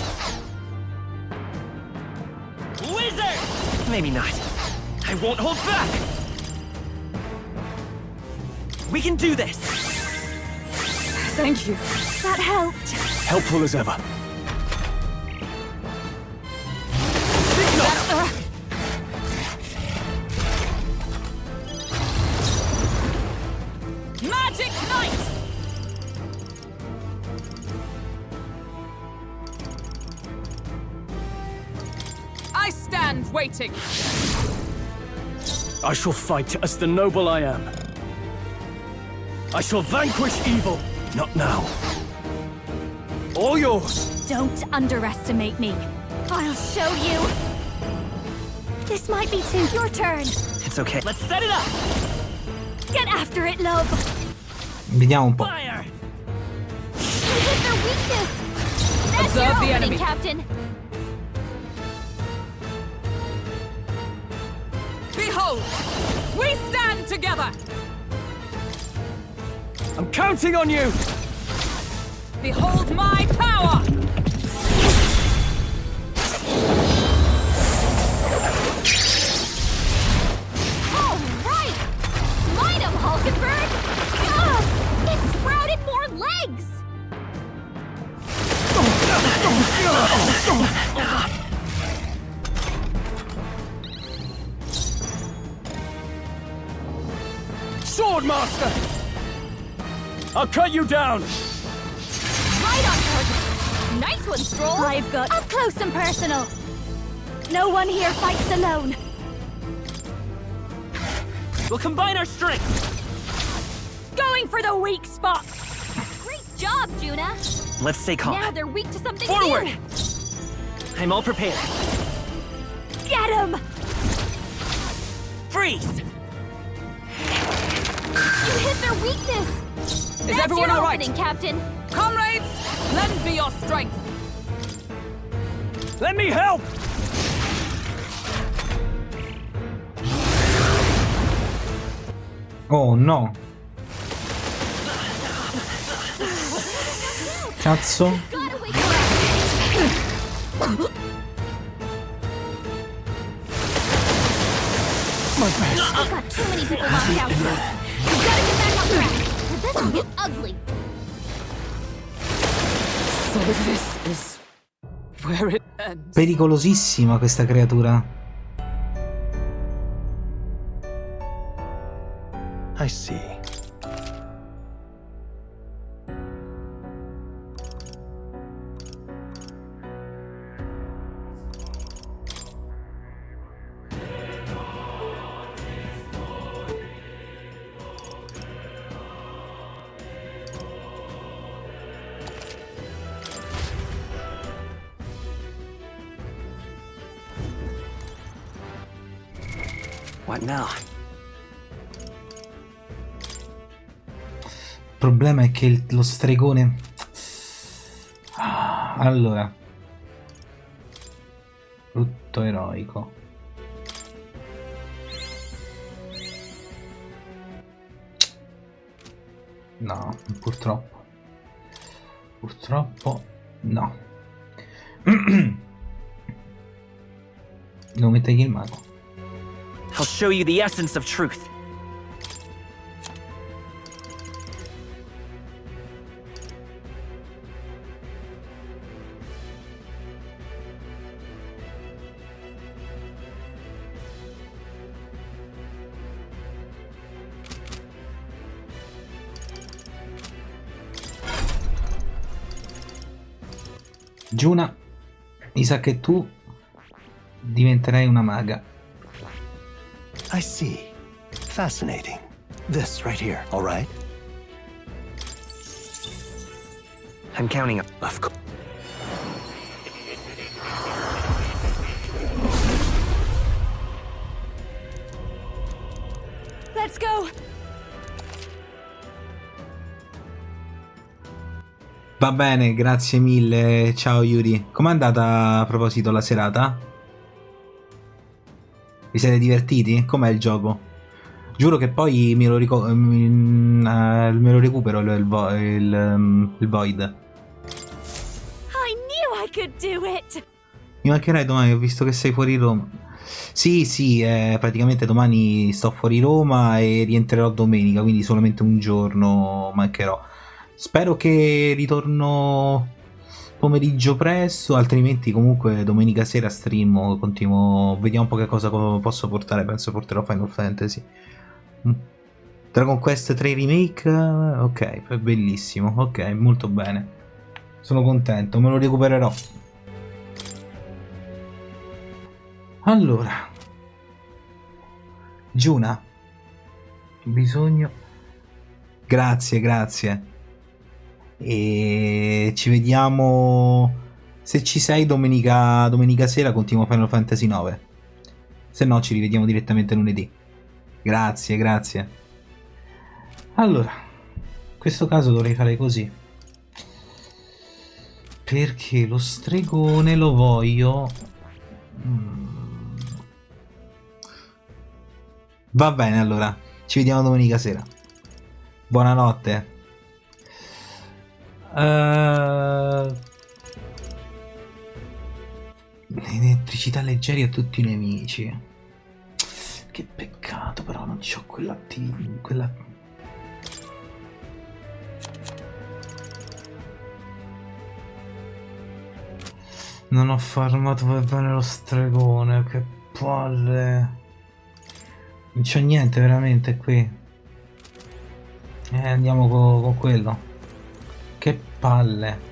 Wizard! Maybe not. I won't hold back! We can do this! Thank you. That helped. Helpful as ever. Magic Knight! I stand waiting. I shall fight as the noble I am. I shall vanquish evil. Not now. All yours. Don't underestimate me. I'll show you. This might be too. Your turn. It's okay. Let's set it up! Get after it, love. Vediamo un po'. Fire! You hit their weakness. That's Observe your the opening, enemy. Captain. Behold, we stand together. I'm counting on you! Behold my power. All right. Smite him, Swordmaster! I'll cut you down! Right on target. Nice one, Stroll. I've got up close and personal. No one here fights alone. We'll combine our strength. Going for the weak spot. Great job, Juna. Let's stay calm. Now they're weak to something Forward! new. I'm all prepared. Get him! Freeze! You hit their weakness. Is everyone your all right? opening, Captain. Comrades, lend me your strength. Let me help! Oh no. Cazzo. I've got too many people locked out here. We've got to get back on track, or this will get ugly. So this is where it ends. Pericolosissima questa creatura. I see. What now? Il problema è che lo stregone... Allora. Tutto eroico. No, purtroppo. Purtroppo no. Devo mettergli il mago. I'll show you the essence of truth. Giuna, mi sa che tu diventerai una maga. I see. Fascinating. This right here, all right? I'm counting up. Of course. Let's go. Va bene, grazie mille. Ciao Yuri. Com'è andata a proposito la serata? Vi siete divertiti? Com'è il gioco? Giuro che poi me lo recupero il Void. I knew I could do it. Mi mancherai domani, ho visto che sei fuori Roma. Sì, praticamente domani sto fuori Roma e rientrerò domenica, quindi solamente un giorno mancherò. Spero che ritorno pomeriggio presto, altrimenti comunque domenica sera stream, continuo, vediamo un po' che cosa posso portare, penso porterò Final Fantasy. Dragon Quest 3 Remake, ok, bellissimo, ok, molto bene. Sono contento, me lo recupererò. Allora, Giuna, bisogno... Grazie. E ci vediamo, se ci sei, domenica sera continuo Final Fantasy 9. Se no ci rivediamo direttamente lunedì. Grazie. Allora, in questo caso dovrei fare così, perché lo stregone lo voglio... Va bene, allora ci vediamo domenica sera. Buonanotte. Elettricità leggeri a tutti i nemici. Che peccato, però non c'ho quella... Non ho farmato per bene lo stregone, che palle. Non c'ho niente veramente qui. Andiamo con quello. Che palle.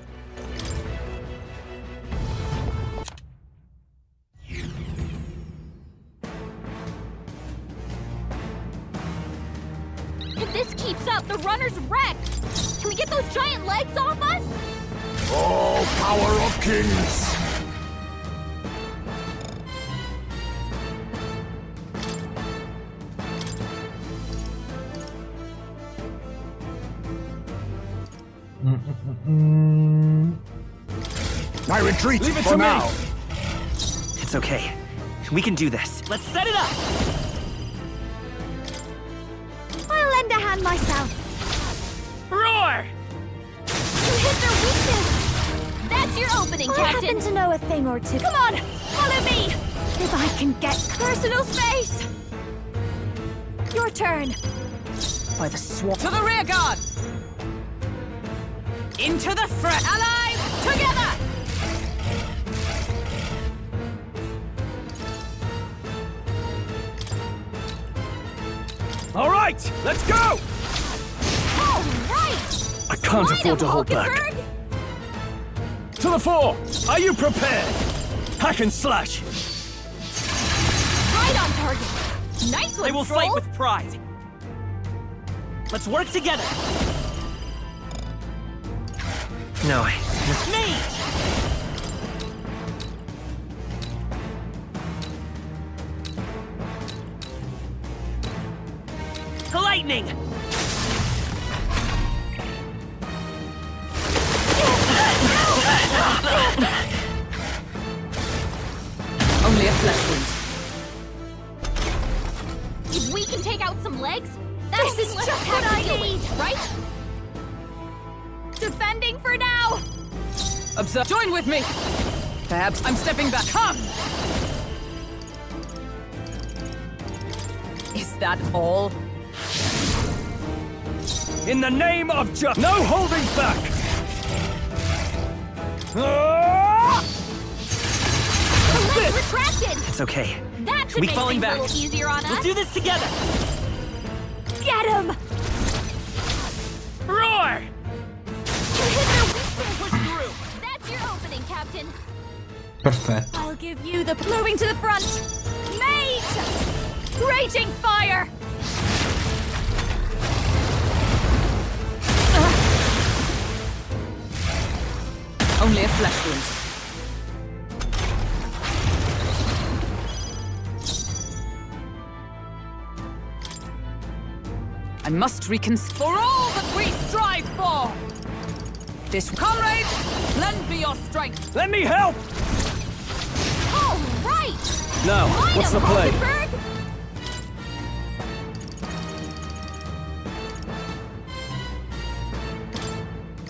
If this keeps up, the runner's wrecked! Can we get those giant legs off us? Oh, power of kings! I retreat Leave it for to now. me. It's okay. We can do this. Let's set it up! I'll lend a hand myself. Roar! You hit their weakness! That's your opening, I Captain! happen to know a thing or two. Come on, follow me! If I can get personal space. Your turn. By the swamp. To the rear guard! Into the front! Allies, together! All right, let's go! All right! I can't afford to hold back. To the fore! Are you prepared? Hack and slash! Right on target! Nice one, I will Stroll. fight with pride. Let's work together. No, mage! Lightning! Only a flesh wound. If we can take out some legs, that'll This is be less just have what to I deal need. with, right? Defending for now! Observe. Join with me! Perhaps I'm stepping back. Come! Is that all? In the name of no holding back! The legs retracted! It's okay. That should We make falling things back. a little easier on us. We'll do this together! Get him! Roar! You hit their weakness! Push through! That's your opening, Captain! Perfetto. I'll give you the moving to the front. Mate! Raging fire! Only a flesh wound. I must reconsider for all that we strive for! This comrade, lend me your strength! Let me help! All right! Now, what's the play? Hulkenberg?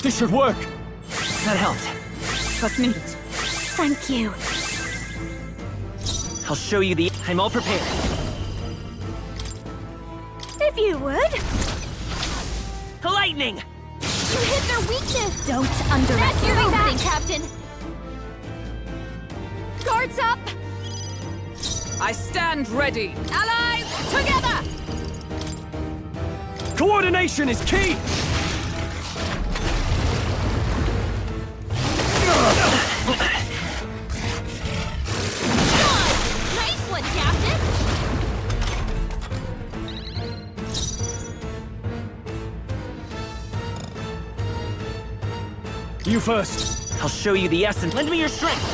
This should work! That helped. Trust me. Thank you. I'll show you the... I'm all prepared. If you would. Lightning! You hit their weakness! Don't That's underestimate your opening, that. Captain! Guards up! I stand ready! Allies, together! Coordination is key! Nice one, Captain! You first. I'll show you the essence. Lend me your strength!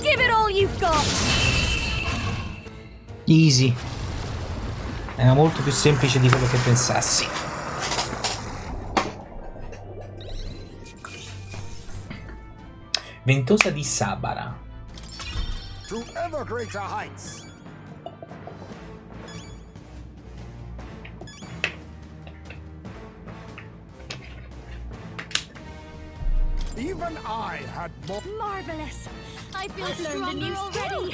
Give it all you've got! Easy. Era molto più semplice di quello che pensassi. Ventosa di Sabara. To ever greater heights. Even I had more. Marvelous! I feel I've learned a new skill.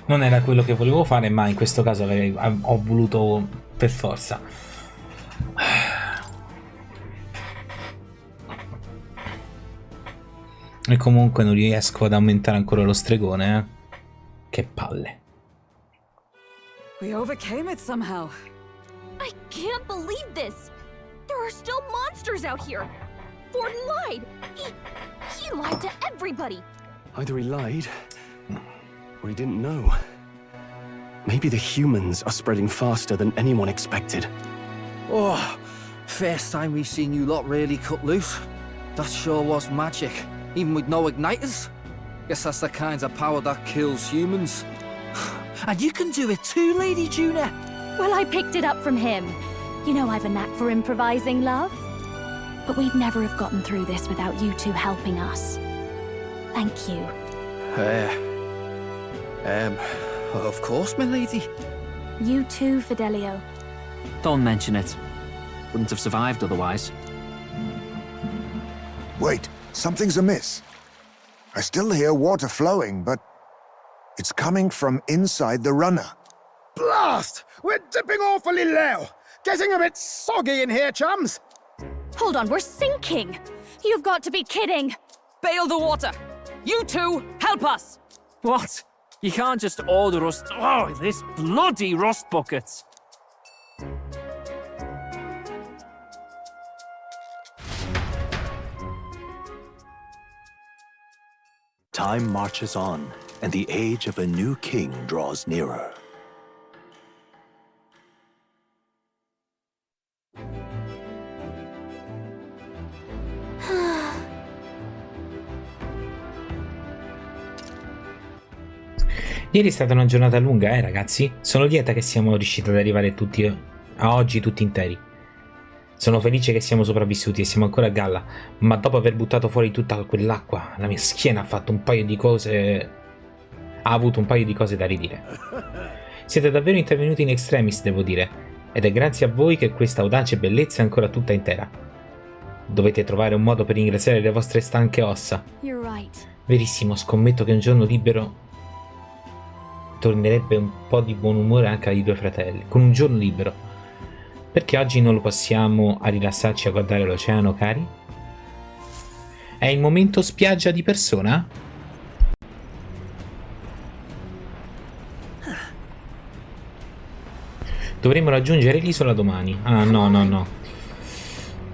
Non era quello che volevo fare, ma in questo caso ho voluto per forza. E comunque non riesco ad aumentare ancora lo stregone, eh? Che palle. We overcame it somehow. I can't believe this! There are still monsters out here! Ford lied! He lied to everybody! Either he lied, or he didn't know. Maybe the humans are spreading faster than anyone expected. Oh, first time we've seen you lot really cut loose. That sure was magic, even with no igniters. Guess that's the kind of power that kills humans. And you can do it too, Lady Juna. Well, I picked it up from him. You know I've a knack for improvising, love. But we'd never have gotten through this without you two helping us. Thank you. Of course, my lady. You too, Fidelio. Don't mention it. Wouldn't have survived otherwise. Wait, something's amiss. I still hear water flowing, but it's coming from inside the runner. Blast! We're dipping awfully low. Getting a bit soggy in here, chums. Hold on, we're sinking! You've got to be kidding! Bail the water! You two, help us! What? You can't just order us... Oh, this bloody rust bucket! Time marches on, and the age of a new king draws nearer. Ieri è stata una giornata lunga, ragazzi? Sono lieta che siamo riusciti ad arrivare tutti a oggi tutti interi. Sono felice che siamo sopravvissuti e siamo ancora a galla, ma dopo aver buttato fuori tutta quell'acqua, la mia schiena ha fatto un paio di cose... ha avuto un paio di cose da ridire. Siete davvero intervenuti in extremis, devo dire, ed è grazie a voi che questa audace bellezza è ancora tutta intera. Dovete trovare un modo per ringraziare le vostre stanche ossa. Verissimo, scommetto che un giorno libero tornerebbe un po' di buon umore anche ai due fratelli, con un giorno libero. Perché oggi non lo passiamo a rilassarci a guardare l'oceano, cari? È il momento spiaggia di persona? Dovremmo raggiungere l'isola domani. Ah, no.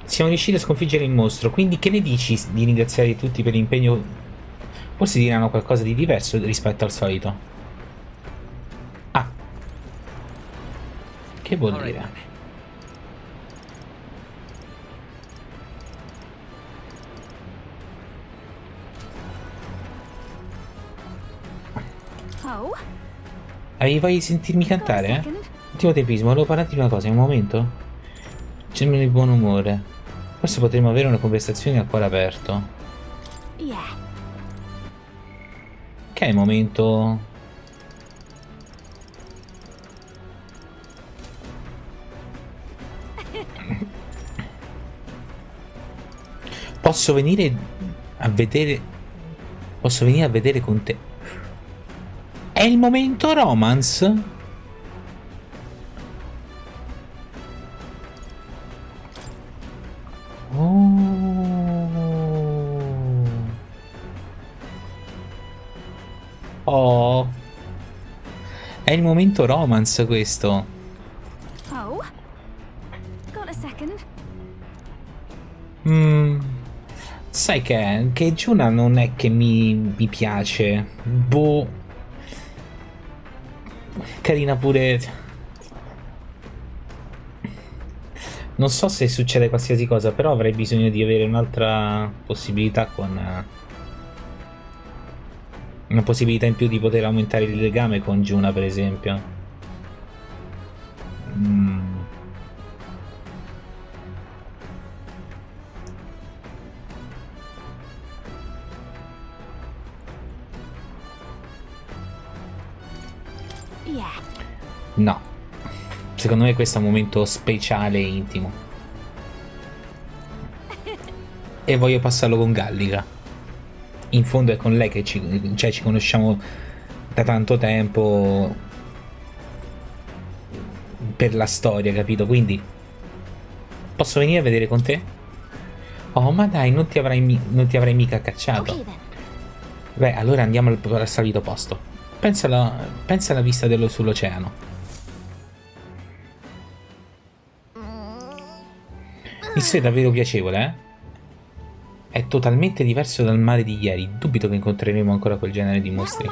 Siamo riusciti a sconfiggere il mostro, quindi che ne dici di ringraziare tutti per l'impegno? Forse diranno qualcosa di diverso rispetto al solito. Ah. Che vuol dire? Avevi voglia di sentirmi cantare, Ultimo tempismo, volevo parlarti di una cosa, in un momento? Sembra di buon umore. Forse potremmo avere una conversazione a cuore aperto. Che è il momento? Posso venire a vedere... Posso venire a vedere con te? È il momento romance? Oh. È il momento romance questo. Sai che Giuna non è che mi piace. Boh. Carina pure. Non so se succede qualsiasi cosa, però avrei bisogno di avere un'altra possibilità con... una possibilità in più di poter aumentare il legame con Giuna, per esempio. No. Secondo me questo è un momento speciale e intimo. E voglio passarlo con Gallica. In fondo è con lei che ci conosciamo da tanto tempo per la storia, capito? Quindi posso venire a vedere con te? Oh, ma dai, non ti avrei mica cacciato. Beh, allora andiamo al solito posto. Pensa alla vista sull'oceano. missione è davvero piacevole, eh? È totalmente diverso dal mare di ieri. Dubito che incontreremo ancora quel genere di mostri.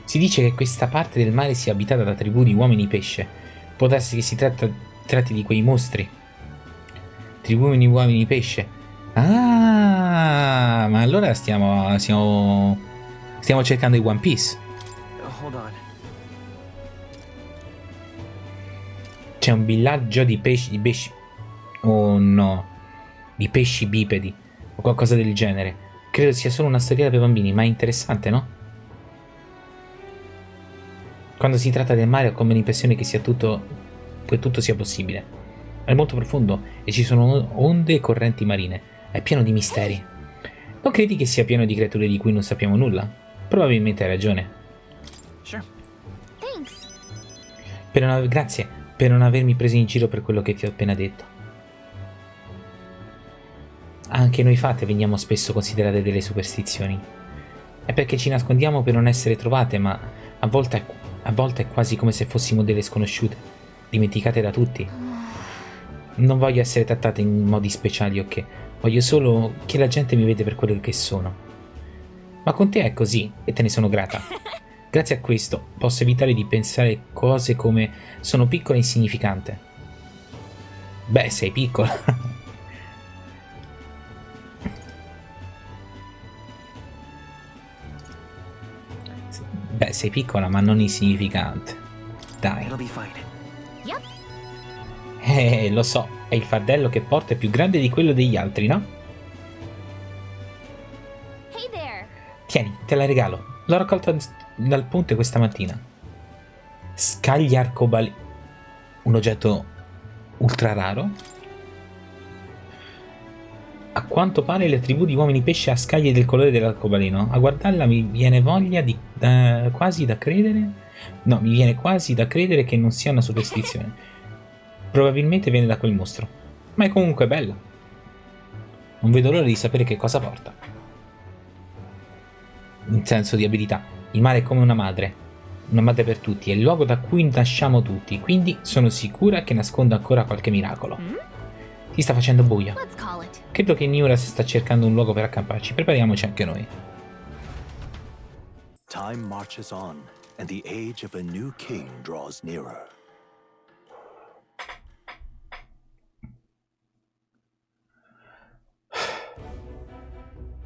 Si dice che questa parte del mare sia abitata da tribù di uomini pesce. Può darsi che si tratti di quei mostri. Tribù di uomini pesce. Ah, ma allora stiamo cercando i One Piece. Hold on. C'è un villaggio di pesci. Oh no. Di pesci bipedi. O qualcosa del genere. Credo sia solo una storiella per bambini, ma è interessante, no? Quando si tratta del mare ho come l'impressione che tutto sia possibile. È molto profondo e ci sono onde e correnti marine. È pieno di misteri. Non credi che sia pieno di creature di cui non sappiamo nulla? Probabilmente hai ragione. Grazie per non avermi preso in giro per quello che ti ho appena detto. Anche noi fate veniamo spesso considerate delle superstizioni. È perché ci nascondiamo per non essere trovate, ma a volte è quasi come se fossimo delle sconosciute, dimenticate da tutti. Non voglio essere trattate in modi speciali, ok? Voglio solo che la gente mi vede per quello che sono. Ma con te è così, e te ne sono grata. Grazie a questo posso evitare di pensare cose come sono piccola e insignificante. Beh, sei piccola. Beh, sei piccola ma non insignificante. Dai. Lo so, è il fardello che porta è più grande di quello degli altri, no? Tieni, te la regalo. L'ho raccolta dal ponte questa mattina. Scagli arcobaleno. Un oggetto ultra raro. A quanto pare le tribù di uomini pesce ha scaglie del colore dell'arcobaleno. A guardarla mi viene voglia di quasi da credere. No, mi viene quasi da credere che non sia una superstizione. Probabilmente viene da quel mostro. Ma è comunque bella. Non vedo l'ora di sapere che cosa porta. In senso di abilità. Il mare è come una madre. Una madre per tutti. È il luogo da cui nasciamo tutti. Quindi sono sicura che nasconda ancora qualche miracolo. Si sta facendo buio. Credo che Niura si sta cercando un luogo per accamparci. Prepariamoci anche noi. Time marches on, and the age of a new king draws nearer.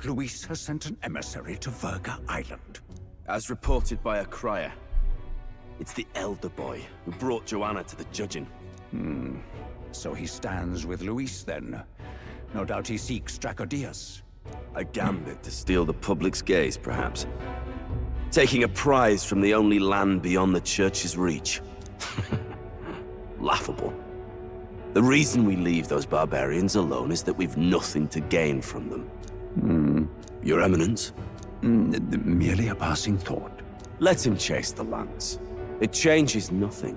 Luis has sent an emissary to Virga Island. As reported by a crier. It's the elder boy who brought Joanna to the judging. So he stands with Luis then. No doubt he seeks Dracodius. A gambit to steal the public's gaze, perhaps. Taking a prize from the only land beyond the church's reach. Laughable. The reason we leave those barbarians alone is that we've nothing to gain from them. Your Eminence? Merely a passing thought. Let him chase the lance. It changes nothing.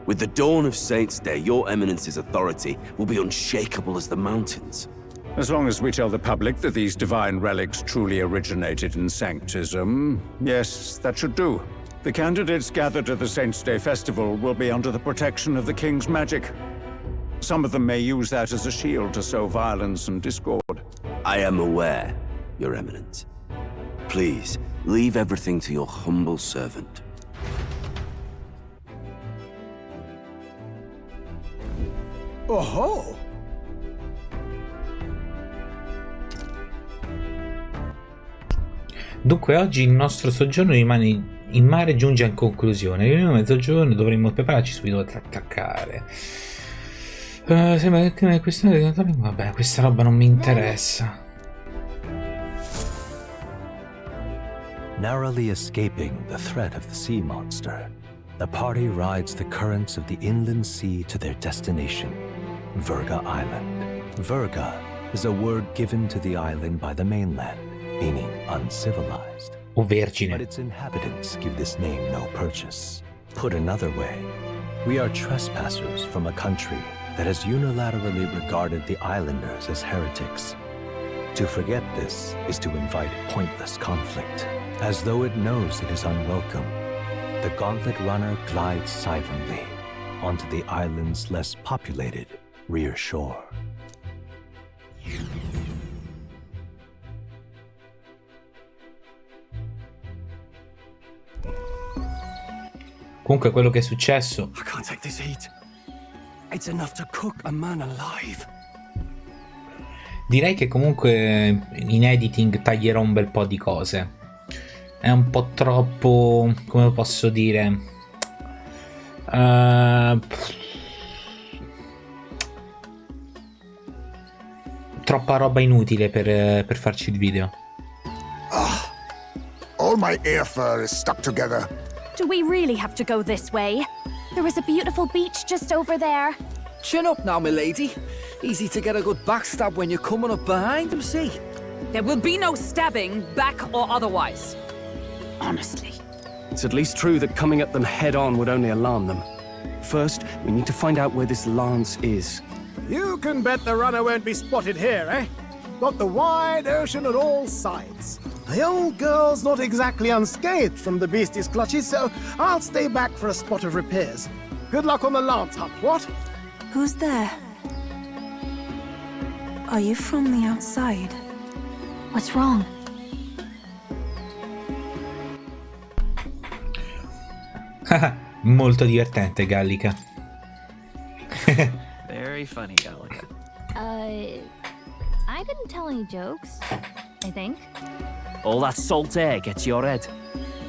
With the dawn of Saints' Day, your Eminence's authority will be unshakable as the mountains. As long as we tell the public that these divine relics truly originated in Sanctism, yes, that should do. The candidates gathered at the Saints' Day festival will be under the protection of the King's magic. Some of them may use that as a shield to sow violence and discord. I am aware, Your Eminence. Please, leave everything to your humble servant. Oh! Dunque oggi il nostro soggiorno in mare giunge a conclusione. Alle 9 mezzogiorno dovremmo prepararci subito ad attaccare. Sembra che è questione di... Vabbè, questa roba non mi interessa. Narrowly escaping the threat of the sea monster, the party rides the currents of the inland sea to their destination, Virga Island. Virga is a word given to the island by the mainland, meaning uncivilized. O vergine. But its inhabitants give this name no purchase. Put another way, we are trespassers from a country that has unilaterally regarded the islanders as heretics. To forget this is to invite pointless conflict, as though it knows it is unwelcome. The gauntlet runner glides silently onto the island's less populated rear shore. Comunque quello che è successo... I can't take this heat. It's enough to cook a man alive. Direi che comunque in editing taglierò un bel po' di cose. È un po' troppo... come posso dire... troppa roba inutile per farci il video. All my ear fur is stuck together. Do we really have to go this way? There was a beautiful beach just over there. Chin up now, milady. Easy to get a good backstab when you're coming up behind him, see? There will be no stabbing, back or otherwise. Honestly. It's at least true that coming at them head-on would only alarm them. First, we need to find out where this lance is. You can bet the runner won't be spotted here, eh? Got the wide ocean on all sides. The old girl's not exactly unscathed from the beastie's clutches, so I'll stay back for a spot of repairs. Good luck on the lance hunt, what? Who's there? Are you from the outside? What's wrong? Molto divertente, Gallica. Very funny, Gallica. I didn't tell any jokes, I think. All that salt air gets your head.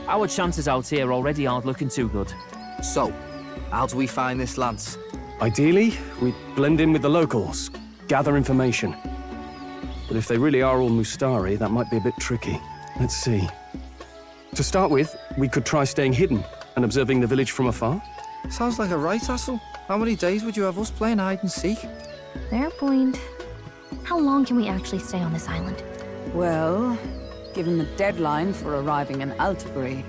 Our chances out here already aren't looking too good. So, how do we find this lance? Ideally, we blend in with the locals, gather information. But if they really are all Mustari, that might be a bit tricky. Let's see. To start with, we could try staying hidden and observing the village from afar. Sounds like a right hustle. How many days would you have us playing hide and seek? Fair point. How long can we actually stay on this island? Well, given the deadline for arriving in Altegri,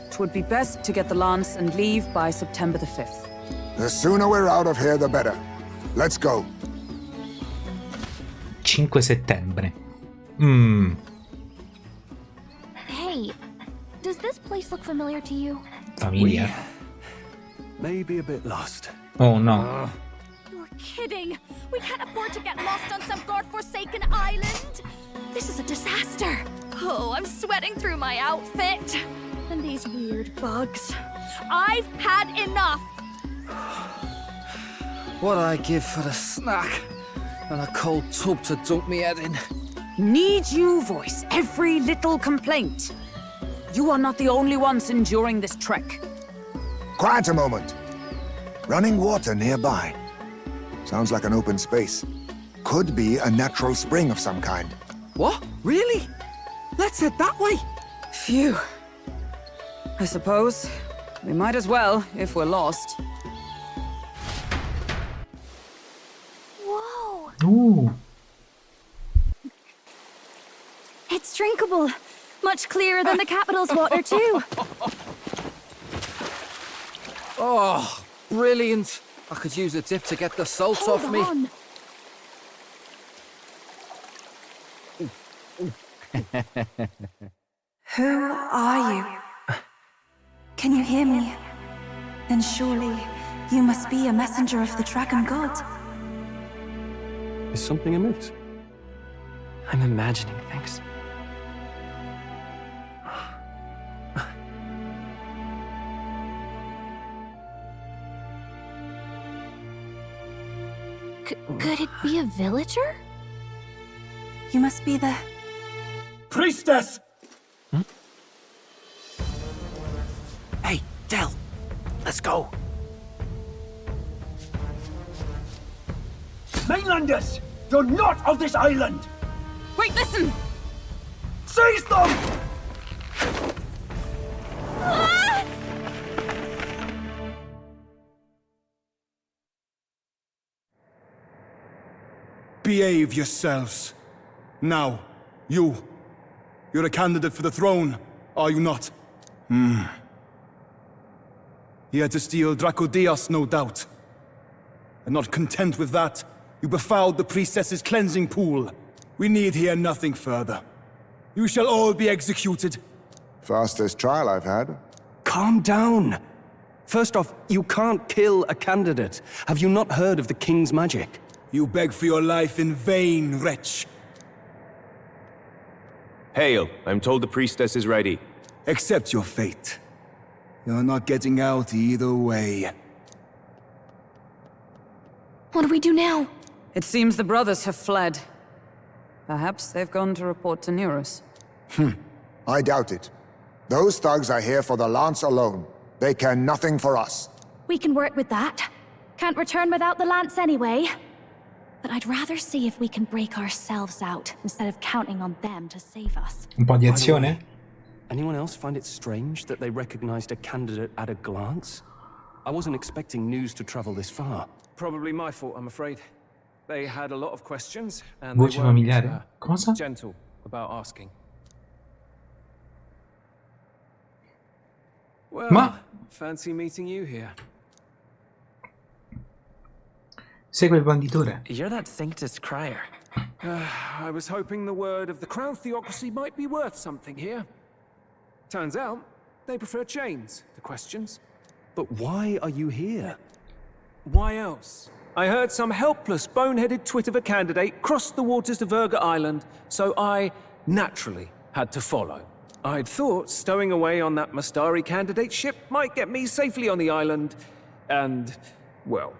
it would be best to get the lance and leave by September the 5th. The sooner we're out of here, the better. Let's go. 5 settembre. Hey, does this place look familiar to you? Familiar. Maybe a bit lost. Oh no. You're kidding! We can't afford to get lost on some godforsaken island! This is a disaster! Oh, I'm sweating through my outfit! And these weird bugs. I've had enough! What I give for a snack and a cold tub to dunk me head in. Need you voice every little complaint? You are not the only ones enduring this trek. Quiet a moment. Running water nearby. Sounds like an open space. Could be a natural spring of some kind. What? Really? Let's head that way. Phew. I suppose we might as well if we're lost. Whoa! Ooh. It's drinkable. Much clearer than the capital's water, too. Oh, brilliant. I could use a dip to get the salt Hold off me. on. Who are you? Can you hear me? Then surely you must be a messenger of the dragon god. Is something amiss? I'm imagining things. Could it be a villager? You must be the... Priestess! Hey, Del, let's go. Mainlanders! You're not of this island! Wait, listen! Seize them! Behave yourselves. Now, you're a candidate for the throne, are you not? Here to steal Dracodias, no doubt. And not content with that, you befouled the priestess's cleansing pool. We need hear nothing further. You shall all be executed. Fastest trial I've had. Calm down. First off, you can't kill a candidate. Have you not heard of the king's magic? You beg for your life in vain, wretch. Hail, I'm told the priestess is ready. Accept your fate. You're not getting out either way. What do we do now? It seems the brothers have fled. Perhaps they've gone to report to Neros. I doubt it. Those thugs are here for the lance alone. They care nothing for us. We can work with that. Can't return without the lance anyway. But I'd rather see if we can break ourselves out instead of counting on them to save us. Un po' di azione? Anyone else find it strange that they recognized a candidate at a glance? I wasn't expecting news to travel this far. Probably my fault, I'm afraid. They had a lot of questions, and Voce they weren't familiare? Cosa? gentle about asking. Well, Ma fancy meeting you here. segue il banditore. You're that Sanctus crier. I was hoping the word of the Crown Theocracy might be worth something here. Turns out, they prefer chains to questions. But why are you here? Why else? I heard some helpless, boneheaded twit of a candidate crossed the waters to Virga Island, so I, naturally, had to follow. I'd thought stowing away on that Mastari candidate ship might get me safely on the island, and, well...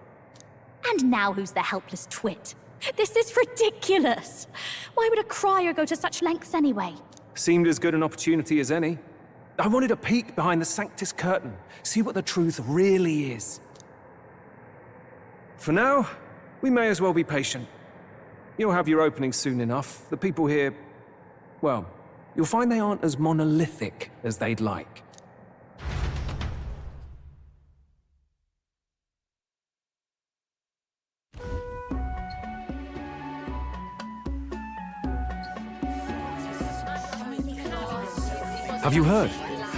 And now who's the helpless twit? This is ridiculous! Why would a crier go to such lengths anyway? Seemed as good an opportunity as any. I wanted a peek behind the Sanctus curtain, see what the truth really is. For now, we may as well be patient. You'll have your opening soon enough. The people here, well, you'll find they aren't as monolithic as they'd like. Have you heard?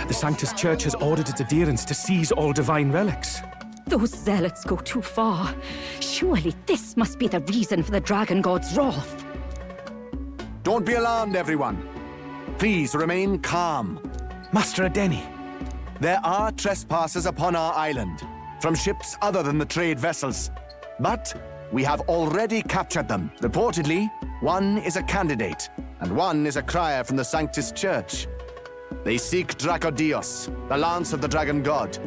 The Sanctus Church has ordered its adherents to seize all divine relics. Those zealots go too far. Surely this must be the reason for the Dragon God's wrath. Don't be alarmed, everyone. Please remain calm. Master Adeni. There are trespassers upon our island, from ships other than the trade vessels. But we have already captured them. Reportedly, one is a candidate, and one is a crier from the Sanctus Church. They seek Dracodios, the lance of the Dragon God.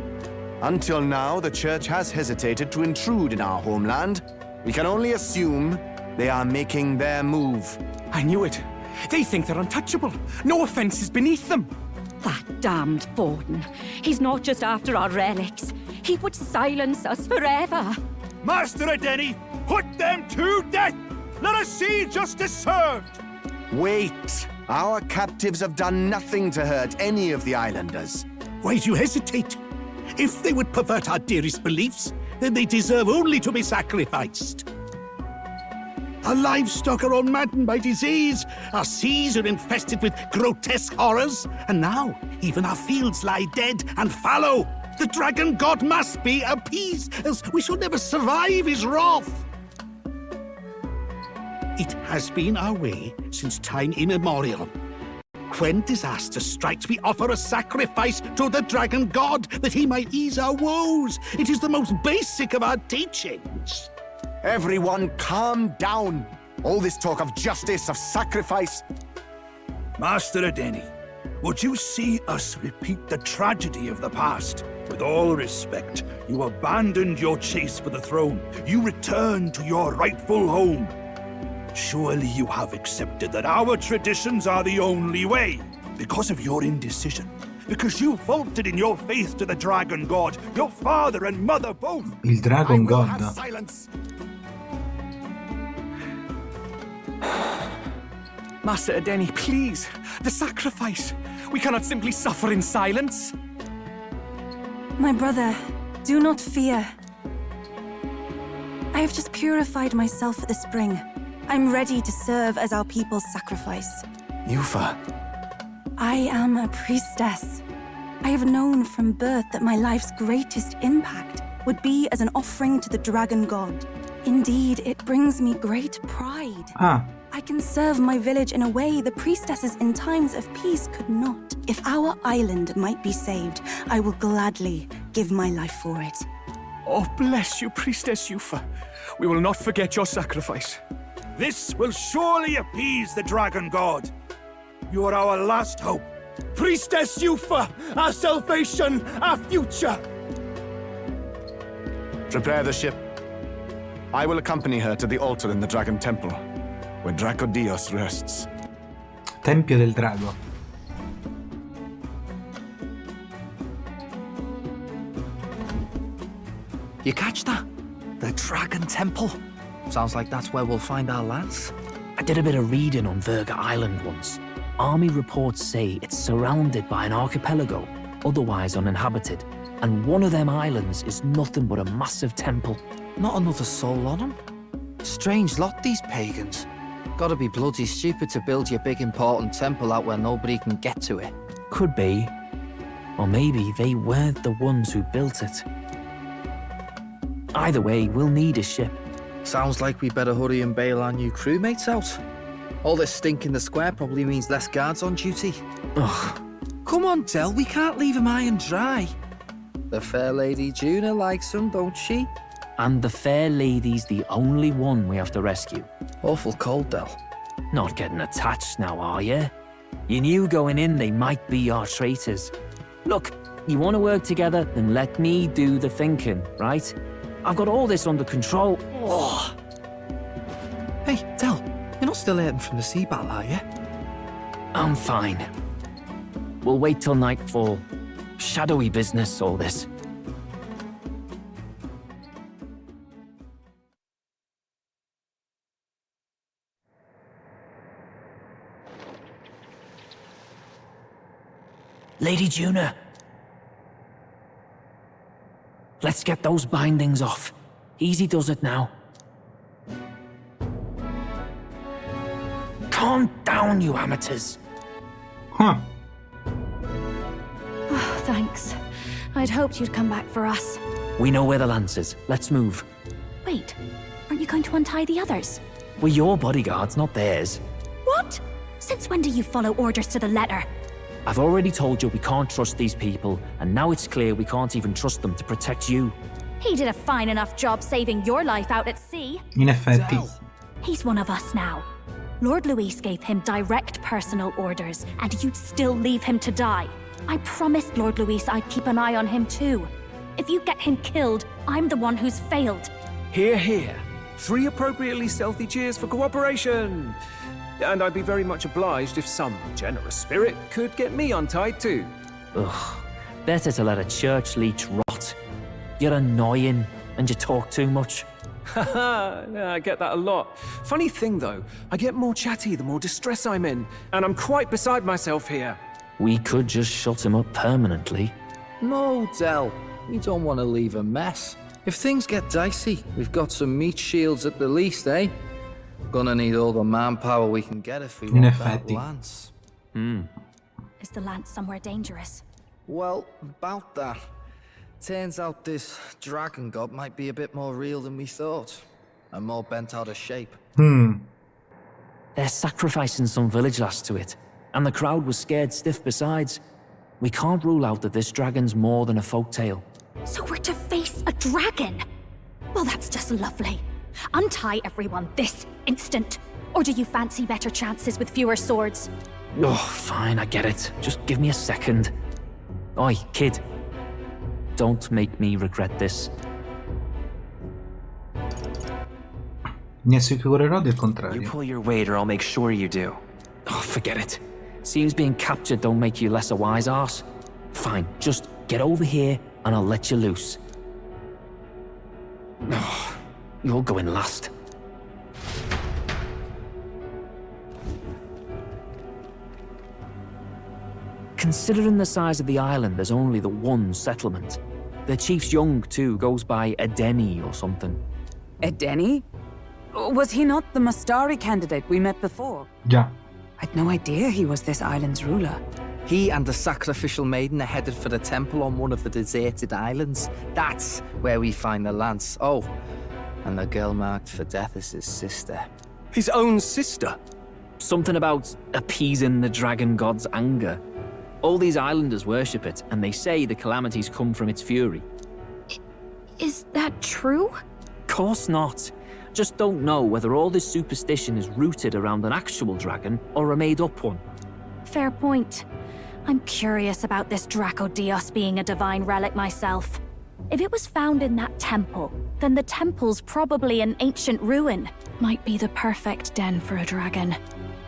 Until now, the Church has hesitated to intrude in our homeland. We can only assume they are making their move. I knew it. They think they're untouchable. No offense is beneath them. That damned Borden. He's not just after our relics. He would silence us forever. Master Adeni, put them to death! Let us see justice served! Wait! Our captives have done nothing to hurt any of the islanders. Why do you hesitate? If they would pervert our dearest beliefs, then they deserve only to be sacrificed. Our livestock are all maddened by disease, our seas are infested with grotesque horrors, and now even our fields lie dead and fallow. The Dragon God must be appeased, else we shall never survive his wrath. It has been our way since time immemorial. When disaster strikes, we offer a sacrifice to the Dragon God that he might ease our woes. It is the most basic of our teachings. Everyone calm down. All this talk of justice, of sacrifice. Master Adeni, would you see us repeat the tragedy of the past? With all respect, you abandoned your chase for the throne. You returned to your rightful home. Surely you have accepted that our traditions are the only way. Because of your indecision, because you faltered in your faith to the Dragon God, your father and mother both. Il Dragon God. Silence. Master Adeni, please. The sacrifice. We cannot simply suffer in silence. My brother, do not fear. I have just purified myself for the spring. I'm ready to serve as our people's sacrifice. Yufa. I am a priestess. I have known from birth that my life's greatest impact would be as an offering to the Dragon God. Indeed, it brings me great pride. I can serve my village in a way the priestesses in times of peace could not. If our island might be saved, I will gladly give my life for it. Oh, bless you, Priestess Yufa. We will not forget your sacrifice. This will surely appease the Dragon God. You are our last hope, Priestess Yufa, our salvation, our future! Prepare the ship. I will accompany her to the altar in the Dragon Temple, where Dracodios rests. Tempio del Drago. You catch that? The Dragon Temple. Sounds like that's where we'll find our lance. I did a bit of reading on Virga Island once. Army reports say it's surrounded by an archipelago, otherwise uninhabited, and one of them islands is nothing but a massive temple. Not another soul on them. Strange lot, these pagans. Gotta be bloody stupid to build your big important temple out where nobody can get to it. Could be. Or maybe they weren't the ones who built it. Either way, we'll need a ship. Sounds like we better hurry and bail our new crewmates out. All this stink in the square probably means less guards on duty. Ugh. Come on, Del, we can't leave him high and dry. The fair lady Juna likes him, don't she? And the fair lady's the only one we have to rescue. Awful cold, Del. Not getting attached now, are you? You knew going in they might be our traitors. Look, you want to work together, then let me do the thinking, right? I've got all this under control. Oh. Hey, Del, you're not still hurting from the sea battle, are you? I'm fine. We'll wait till nightfall. Shadowy business, all this. Lady Juna. Let's get those bindings off. Easy does it now. Calm down, you amateurs. Huh. Oh, thanks. I'd hoped you'd come back for us. We know where the lance is. Let's move. Wait, aren't you going to untie the others? We're your bodyguards, not theirs. What? Since when do you follow orders to the letter? I've already told you we can't trust these people, and now it's clear we can't even trust them to protect you. He did a fine enough job saving your life out at sea. In effetti. He's one of us now. Lord Luis gave him direct personal orders, and you'd still leave him to die. I promised Lord Luis I'd keep an eye on him too. If you get him killed, I'm the one who's failed. Hear, hear. 3 appropriately stealthy cheers for cooperation. And I'd be very much obliged if some generous spirit could get me untied too. Ugh, better to let a church leech rot. You're annoying, and you talk too much. Haha, I get that a lot. Funny thing though, I get more chatty the more distress I'm in, and I'm quite beside myself here. We could just shut him up permanently. No, Del. We don't want to leave a mess. If things get dicey, we've got some meat shields at the least, eh? Gonna need all the manpower we can get if we want that lance. Is the lance somewhere dangerous? Well, about that. Turns out this dragon god might be a bit more real than we thought. And more bent out of shape. They're sacrificing some village lass to it, and the crowd was scared stiff besides. We can't rule out that this dragon's more than a folktale. So we're to face a dragon? Well, that's just lovely. Untie everyone this instant. Or do you fancy better chances with fewer swords? Oh, fine, I get it. Just give me a second. Oi, kid. Don't make me regret this. Ne assicurerò del contrario. You pull your weight or I'll make sure you do. Oh, forget it. Seems being captured don't make you less a wise arse. Fine, just get over here and I'll let you loose. Oh, you're going last. Considering the size of the island, there's only the one settlement. The chief's young, too, goes by Edeni or something. Edeni? Was he not the Mastari candidate we met before? Yeah. I'd no idea he was this island's ruler. He and the sacrificial maiden are headed for the temple on one of the deserted islands. That's where we find the lance. Oh, and the girl marked for death is his sister. His own sister? Something about appeasing the dragon god's anger. All these islanders worship it, and they say the calamities come from its fury. Is that true? Course not. Just don't know whether all this superstition is rooted around an actual dragon or a made-up one. Fair point. I'm curious about this Dracodios being a divine relic myself. If it was found in that temple, then the temple's probably an ancient ruin. Might be the perfect den for a dragon.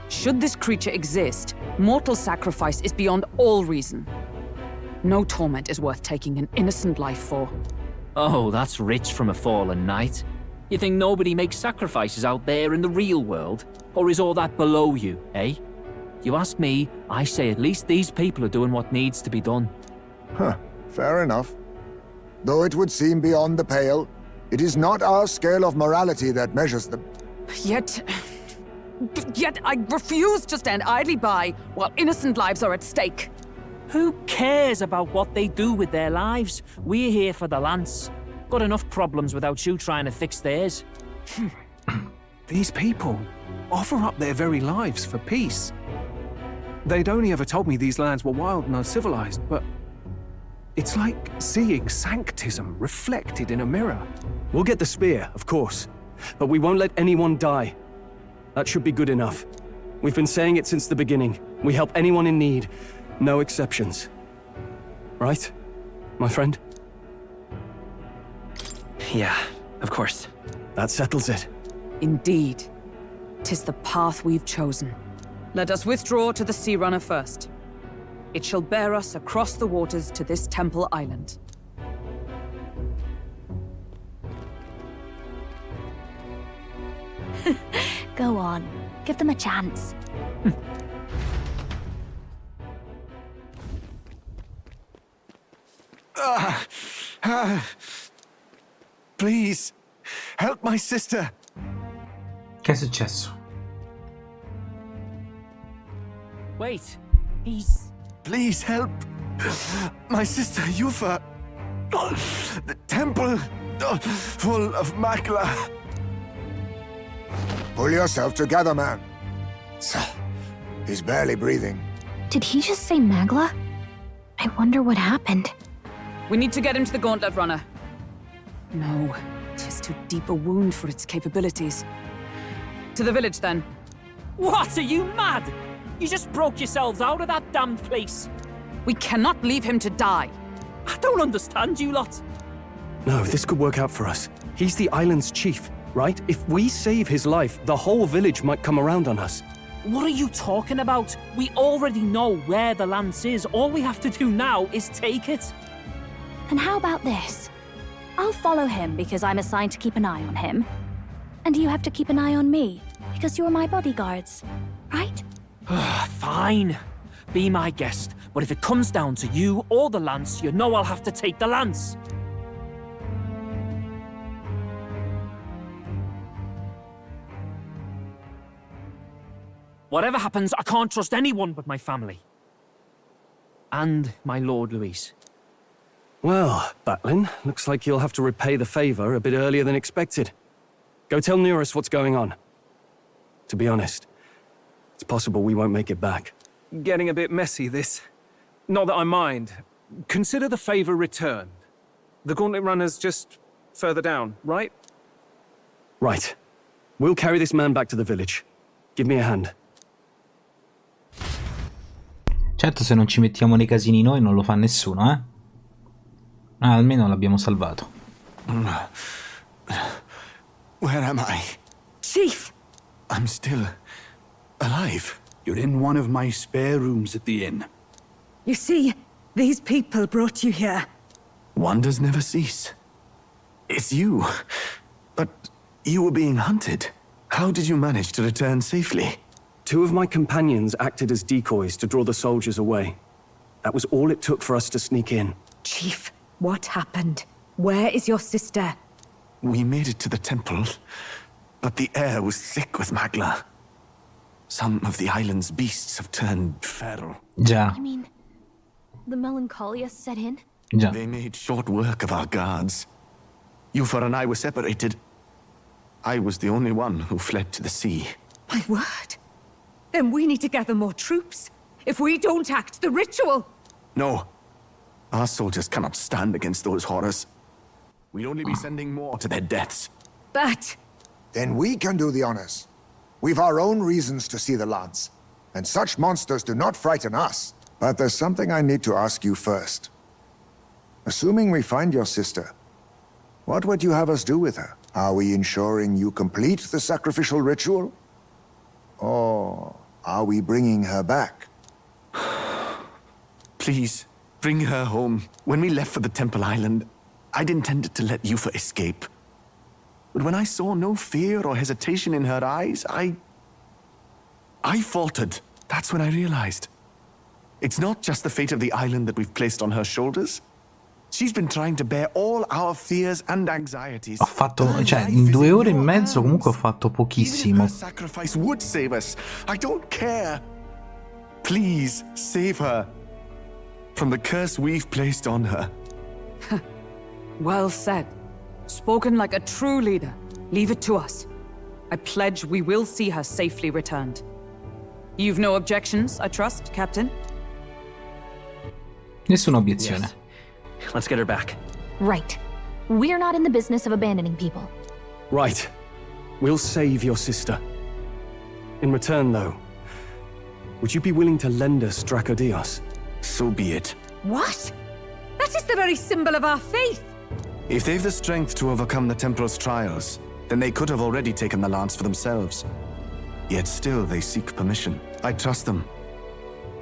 Should this creature exist, mortal sacrifice is beyond all reason. No torment is worth taking an innocent life for. Oh, that's rich from a fallen knight. You think nobody makes sacrifices out there in the real world? Or is all that below you, eh? You ask me, I say at least these people are doing what needs to be done. Huh, fair enough. Though it would seem beyond the pale, it is not our scale of morality that measures them. Yet I refuse to stand idly by while innocent lives are at stake. Who cares about what they do with their lives? We're here for the lance. Got enough problems without you trying to fix theirs. These people offer up their very lives for peace. They'd only ever told me these lands were wild and uncivilized, but it's like seeing sanctism reflected in a mirror. We'll get the spear, of course, but we won't let anyone die. That should be good enough. We've been saying it since the beginning. We help anyone in need, no exceptions. Right, my friend? Yeah, of course. That settles it. Indeed. 'Tis the path we've chosen. Let us withdraw to the Sea Runner first. It shall bear us across the waters to this temple island. Go on. Give them a chance. Please, help my sister. Che è successo? Wait, he's... Please help my sister Yufa. The temple full of magla. Pull yourself together, man. He's barely breathing. Did he just say Magla? I wonder what happened. We need to get him to the Gauntlet Runner. No, 'tis too deep a wound for its capabilities. To the village, then. What, are you mad? You just broke yourselves out of that damned place. We cannot leave him to die. I don't understand you lot. No, this could work out for us. He's the island's chief, right? If we save his life, the whole village might come around on us. What are you talking about? We already know where the lance is. All we have to do now is take it. And how about this? I'll follow him because I'm assigned to keep an eye on him. And you have to keep an eye on me because you're my bodyguards, right? Fine. Be my guest. But if it comes down to you or the lance, you know I'll have to take the lance. Whatever happens, I can't trust anyone but my family. And my Lord Luis. Well, Batlin, looks like you'll have to repay the favor a bit earlier than expected. Go tell Neurus what's going on. To be honest, it's possible we won't make it back. Getting a bit messy, this. Not that I mind. Consider the favor returned. The Gauntlet Runner's just further down, right? Right. We'll carry this man back to the village. Give me a hand. Certo, se non ci mettiamo nei casini noi non lo fa nessuno, eh? Ah, almeno l'abbiamo salvato. Where am I? Chief! I'm still alive. You're in one of my spare rooms at the inn. You see, these people brought you here. Wonders never cease. It's you. But you were being hunted. How did you manage to return safely? 2 of my companions acted as decoys to draw the soldiers away. That was all it took for us to sneak in. Chief, what happened? Where is your sister? We made it to the temple, but the air was thick with magla. Some of the island's beasts have turned feral. Già. You mean the melancholia set in? Già. They made short work of our guards. Yufa and I were separated. I was the only one who fled to the sea. My word. Then we need to gather more troops. If we don't act, the ritual... No. Our soldiers cannot stand against those horrors. We'd only be sending more to their deaths. But... Then we can do the honors. We've our own reasons to see the lance. And such monsters do not frighten us, But there's something I need to ask you first. Assuming we find your sister, what would you have us do with her? Are we ensuring you complete the sacrificial ritual? Or are we bringing her back? Please, bring her home. When we left for the Temple Island, I'd intended to let Yufa escape. But when I saw no fear or hesitation in her eyes, I faltered. That's when I realized. It's not just the fate of the island that we've placed on her shoulders. She's been trying to bear all our fears and anxieties. Ho fatto, cioè, in 2 ore e mezzo comunque ho fatto pochissimo. Even if her sacrifice would save us, I don't care. Please, save her from the curse we've placed on her. Well said. Spoken like a true leader. Leave it to us. I pledge we will see her safely returned. You've no objections, I trust, Captain? Nessuna obiezione. Yes. Let's get her back. Right. We're not in the business of abandoning people. Right. We'll save your sister. In return, though, would you be willing to lend us Dracodios? So be it. What? That is the very symbol of our faith. If they've the strength to overcome the Templars' trials, then they could have already taken the lance for themselves. Yet still they seek permission. I trust them.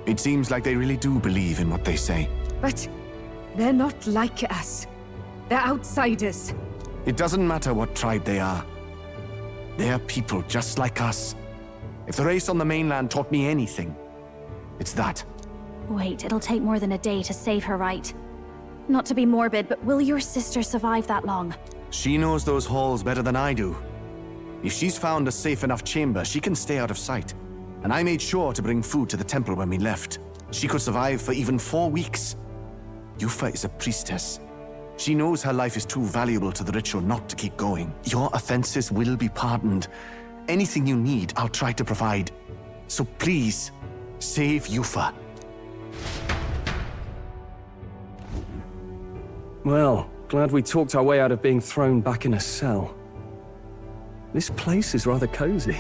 It seems like they really do believe in what they say. But they're not like us. They're outsiders. It doesn't matter what tribe they are. They're people just like us. If the race on the mainland taught me anything, it's that. Wait, it'll take more than a day to save her, right? Not to be morbid, but will your sister survive that long? She knows those halls better than I do. If she's found a safe enough chamber, she can stay out of sight. And I made sure to bring food to the temple when we left. She could survive for even 4 weeks. Yufa is a priestess. She knows her life is too valuable to the ritual not to keep going. Your offenses will be pardoned. Anything you need, I'll try to provide. So please, save Yufa. Well, glad we talked our way out of being thrown back in a cell. This place is rather cozy,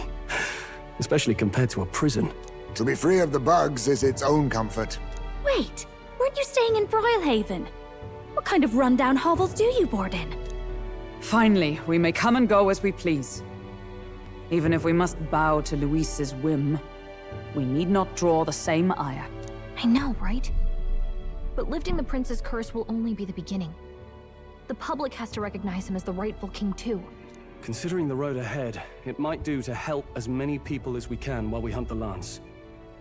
especially compared to a prison. To be free of the bugs is its own comfort. Wait, weren't you staying in Broilhaven? What kind of rundown hovels do you board in? Finally, we may come and go as we please. Even if we must bow to Luis's whim, we need not draw the same ire. I know, right? But lifting the prince's curse will only be the beginning. The public has to recognize him as the rightful king too. Considering the road ahead, it might do to help as many people as we can while we hunt the lance.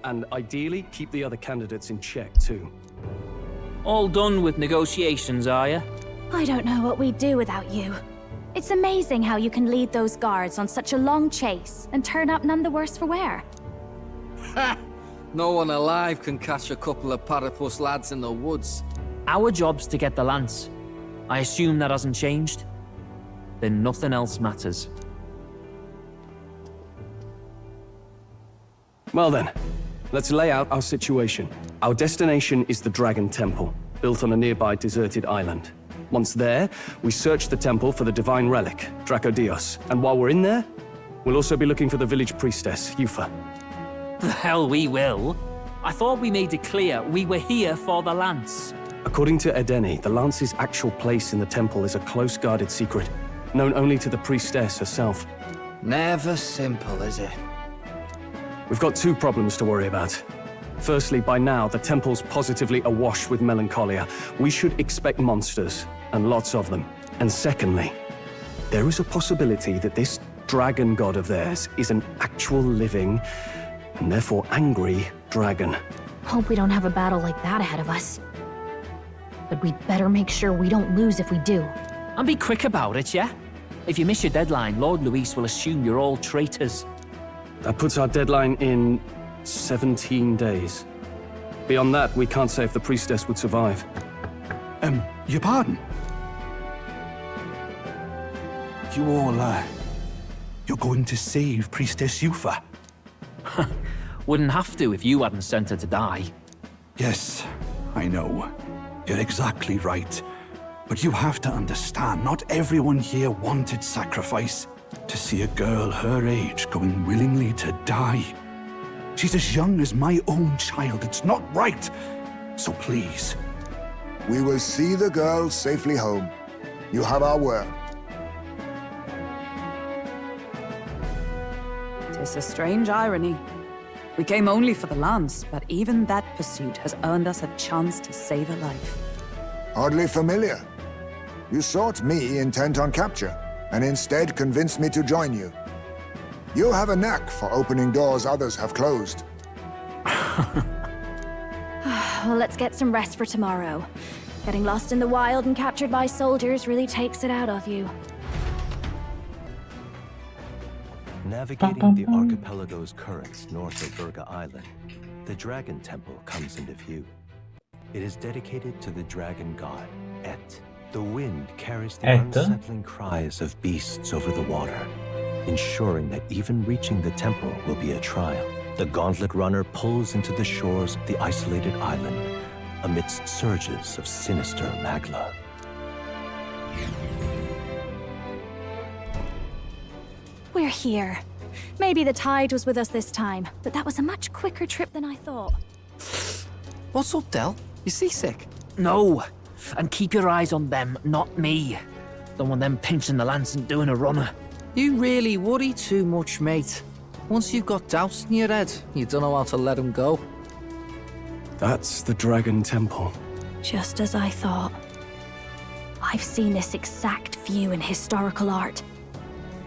And ideally, keep the other candidates in check too. All done with negotiations, are you? I don't know what we'd do without you. It's amazing how you can lead those guards on such a long chase and turn up none the worse for wear. Ha! No one alive can catch a couple of platypus lads in the woods. Our job's to get the lance. I assume that hasn't changed? Then nothing else matters. Well then, let's lay out our situation. Our destination is the Dragon Temple, built on a nearby deserted island. Once there, we search the temple for the divine relic, Dracodios. And while we're in there, we'll also be looking for the village priestess, Yufa. The hell we will. I thought we made it clear we were here for the lance. According to Edeni, the lance's actual place in the temple is a close-guarded secret, known only to the priestess herself. Never simple, is it? We've got 2 problems to worry about. Firstly, by now, the temple's positively awash with melancholia. We should expect monsters, and lots of them. And secondly, there is a possibility that this dragon god of theirs is an actual living, and therefore angry, dragon. Hope we don't have a battle like that ahead of us. But we'd better make sure we don't lose if we do. And be quick about it, yeah? If you miss your deadline, Lord Luis will assume you're all traitors. That puts our deadline in 17 days. Beyond that, we can't say if the priestess would survive. Your pardon? You all, you're going to save Priestess Yufa? Wouldn't have to if you hadn't sent her to die. Yes, I know. You're exactly right. But you have to understand, not everyone here wanted sacrifice. To see a girl her age going willingly to die. She's as young as my own child. It's not right. So please. We will see the girl safely home. You have our word. 'Tis a strange irony. We came only for the lance, but even that pursuit has earned us a chance to save a life. Oddly familiar. You sought me intent on capture, and instead convinced me to join you. You have a knack for opening doors others have closed. Well, let's get some rest for tomorrow. Getting lost in the wild and captured by soldiers really takes it out of you. Navigating the archipelago's currents north of Virga Island, the Dragon Temple comes into view. It is dedicated to the dragon god, Et. The wind carries the unsettling cries of beasts over the water, ensuring that even reaching the temple will be a trial. The gauntlet runner pulls into the shores of the isolated island amidst surges of sinister magla. We're here. Maybe the tide was with us this time, but that was a much quicker trip than I thought. What's up, Del? You seasick? No. And keep your eyes on them, not me. Don't want them pinching the lance and doing a runner. You really worry too much, mate. Once you've got doubts in your head, you don't know how to let them go. That's the Dragon Temple. Just as I thought. I've seen this exact view in historical art.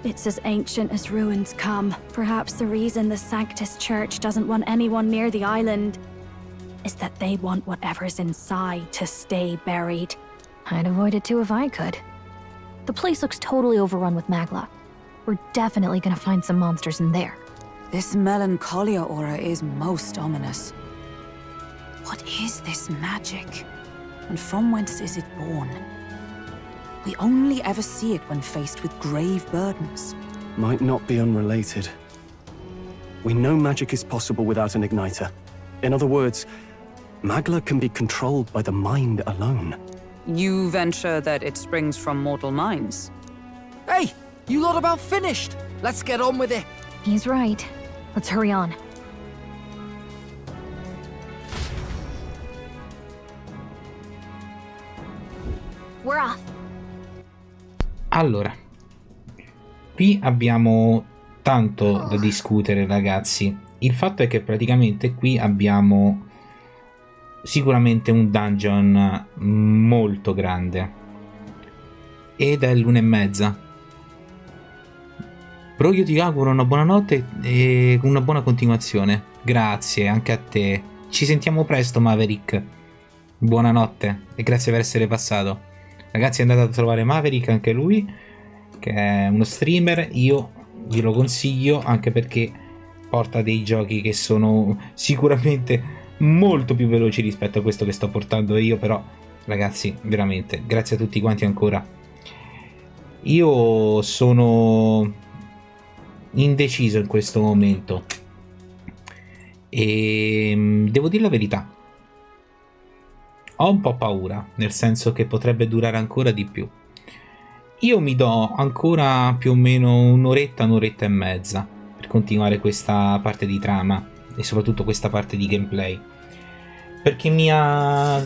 It's as ancient as ruins come. Perhaps the reason the Sanctus Church doesn't want anyone near the island is that they want whatever's inside to stay buried. I'd avoid it too if I could. The place looks totally overrun with magla. We're definitely gonna find some monsters in there. This melancholia aura is most ominous. What is this magic? And from whence is it born? We only ever see it when faced with grave burdens. Might not be unrelated. We know magic is possible without an igniter. In other words, magla can be controlled by the mind alone. You venture that it springs from mortal minds? Hey, you lot about finished? Let's get on with it. He's right. Let's hurry on. We're off. Allora, qui abbiamo tanto da discutere, ragazzi. Il fatto è che praticamente qui abbiamo sicuramente un dungeon molto grande ed è l'1:30. Però io ti auguro una buona notte e una buona continuazione. Grazie anche a te. Ci sentiamo presto, Maverick. Buonanotte e grazie per essere passato. Ragazzi, andate a trovare Maverick, anche lui, che è uno streamer. Io glielo consiglio anche perché porta dei giochi che sono sicuramente molto più veloci rispetto a questo che sto portando io. Però ragazzi, veramente grazie a tutti quanti ancora. Io sono indeciso in questo momento e devo dire la verità, ho un po' paura, nel senso che potrebbe durare ancora di più. Io mi do ancora più o meno un'oretta e mezza per continuare questa parte di trama e soprattutto questa parte di gameplay, perché mi ha,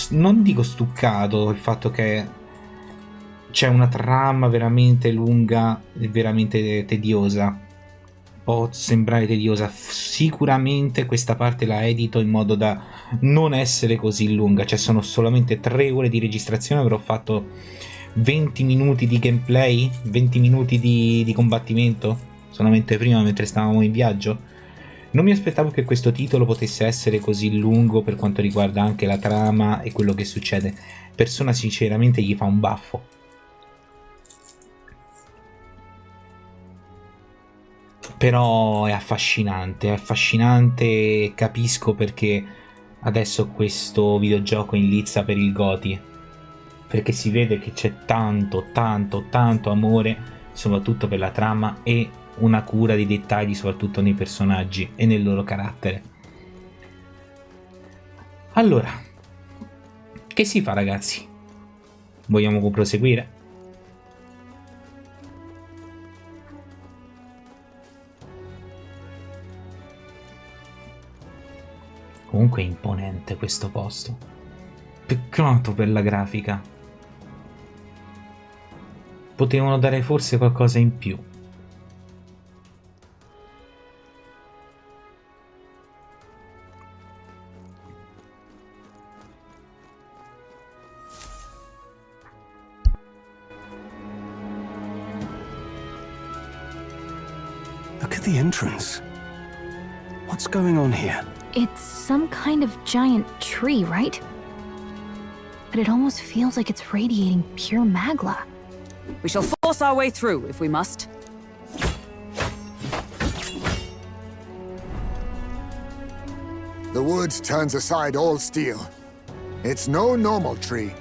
non dico stuccato, il fatto che c'è una trama veramente lunga e veramente tediosa. Può sembrare tediosa, sicuramente questa parte la edito in modo da non essere così lunga, cioè sono solamente 3 ore di registrazione, avrò fatto 20 minuti di gameplay, 20 minuti di combattimento solamente prima mentre stavamo in viaggio. Non mi aspettavo che questo titolo potesse essere così lungo per quanto riguarda anche la trama e quello che succede. Persona sinceramente gli fa un baffo. Però è affascinante e capisco perché adesso questo videogioco inlizza per il GOTY, perché si vede che c'è tanto amore, soprattutto per la trama, e una cura di dettagli soprattutto nei personaggi e nel loro carattere. Allora, che si fa, ragazzi? Vogliamo proseguire? Comunque è imponente questo posto. Peccato per la grafica. Potevano dare forse qualcosa in più. Look at the entrance. What's going on here? It's some kind of giant tree, right? But it almost feels like it's radiating pure magla. We shall force our way through, if we must. The wood turns aside all steel. It's no normal tree.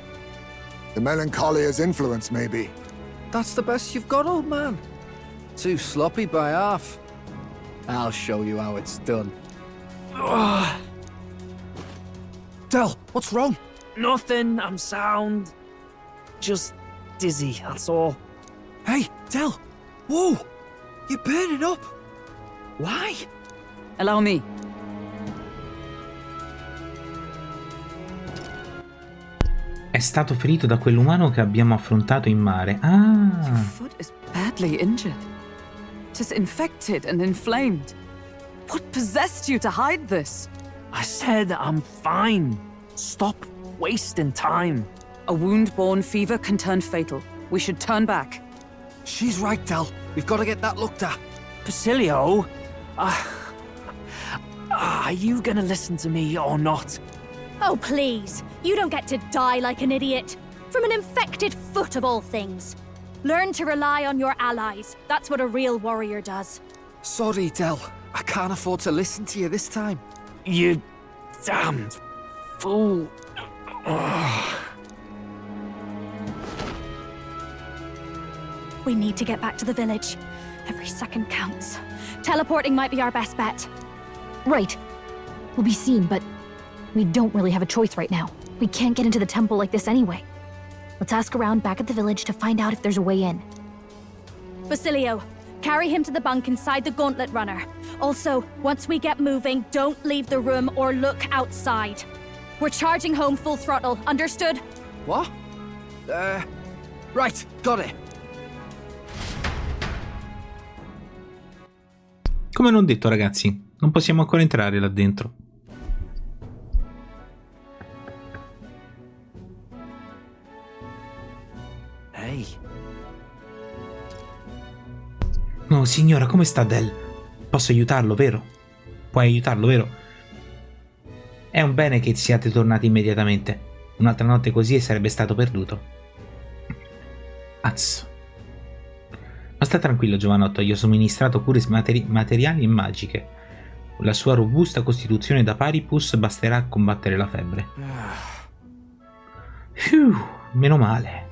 The Melancholia's influence, maybe. That's the best you've got, old man. Too sloppy by half. I'll show you how it's done. Del, what's wrong? Nothing, I'm sound. Just dizzy, that's all. Hey, Del! Whoa! You're burning up! Why? Allow me. È stato ferito da quell'umano che abbiamo affrontato in mare. Ah! Your foot is badly injured. 'Tis infected and inflamed. What possessed you to hide this? I said I'm fine. Stop wasting time. A wound-borne fever can turn fatal. We should turn back. She's right, Del. We've got to get that looked at. Basilio? Are you gonna listen to me or not? Oh, please. You don't get to die like an idiot. From an infected foot of all things. Learn to rely on your allies. That's what a real warrior does. Sorry, Del. I can't afford to listen to you this time. You damned fool. We need to get back to the village. Every second counts. Teleporting might be our best bet. Right. We'll be seen, but we don't really have a choice right now. We can't get into the temple like this anyway. Let's ask around back at the village to find out if there's a way in. Basilio, carry him to the bunk inside the gauntlet runner. Also, once we get moving, don't leave the room or look outside. We're charging home full throttle, understood? What? Right, got it. Come non detto, ragazzi, non possiamo ancora entrare là dentro. Ehi. No, signora, come sta Del? Posso aiutarlo, vero? Puoi aiutarlo, vero? È un bene che siate tornati immediatamente. Un'altra notte così e sarebbe stato perduto. Azzo. Ma sta tranquillo, giovanotto, gli ho somministrato cure materiali e magiche. La sua robusta costituzione da paripus basterà a combattere la febbre. Meno male.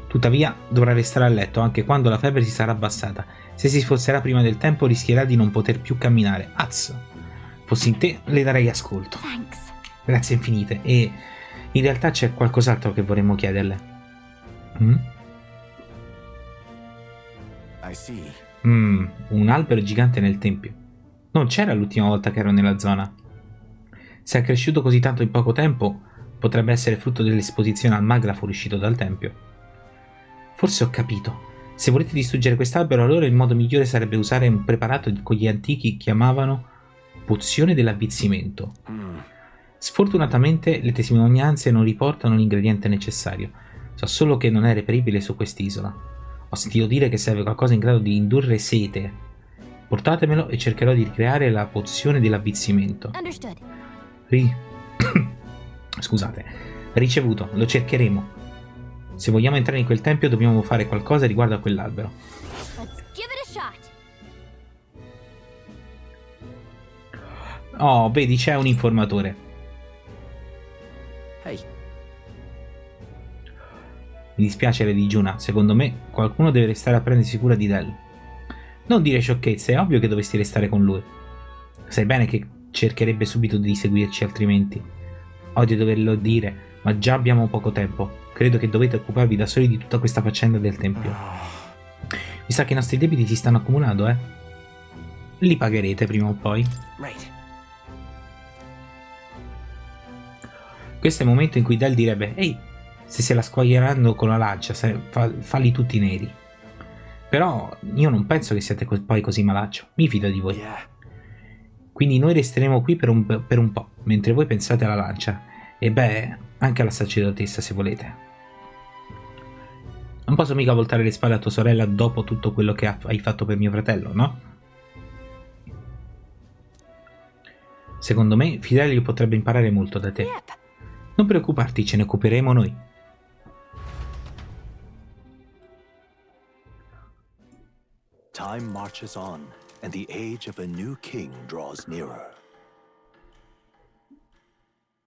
Tuttavia dovrà restare a letto anche quando la febbre si sarà abbassata. Se si sforzerà prima del tempo rischierà di non poter più camminare. Azzo. Fossi in te le darei ascolto. Thanks. Grazie infinite. E in realtà c'è qualcos'altro che vorremmo chiederle. I see. Un albero gigante nel tempio. Non c'era l'ultima volta che ero nella zona. Se è cresciuto così tanto in poco tempo, potrebbe essere frutto dell'esposizione al magla fuoriuscito dal tempio. Forse ho capito. Se volete distruggere quest'albero, allora il modo migliore sarebbe usare un preparato che gli antichi chiamavano pozione dell'avvizzimento. Sfortunatamente le testimonianze non riportano l'ingrediente necessario. So solo che non è reperibile su quest'isola. Ho sentito dire che serve qualcosa in grado di indurre sete. Portatemelo e cercherò di ricreare la pozione dell'avvizzimento. Scusate. Ricevuto, lo cercheremo. Se vogliamo entrare in quel tempio dobbiamo fare qualcosa riguardo a quell'albero. Let's give it a shot. Oh, vedi, c'è un informatore. Hey. Mi dispiace, Re Digiuna. Secondo me qualcuno deve restare a prendersi cura di Del. Non dire sciocchezze, è ovvio che dovresti restare con lui. Sai bene che cercherebbe subito di seguirci altrimenti. Odio doverlo dire, ma già abbiamo poco tempo. Credo che dovete occuparvi da soli di tutta questa faccenda del tempio. Mi sa che i nostri debiti si stanno accumulando, eh? Li pagherete prima o poi. Right. Questo è il momento in cui Del direbbe: ehi, se se la squaglieranno con la lancia, falli tutti neri. Però io non penso che siate poi così malaccio, mi fido di voi. Quindi noi resteremo qui per un po', mentre voi pensate alla lancia. E beh, anche alla sacerdotessa se volete. Non posso mica voltare le spalle a tua sorella dopo tutto quello che hai fatto per mio fratello, no? Secondo me, Fidelio potrebbe imparare molto da te. Non preoccuparti, ce ne occuperemo noi. Time marches on, and the age of a new king draws nearer.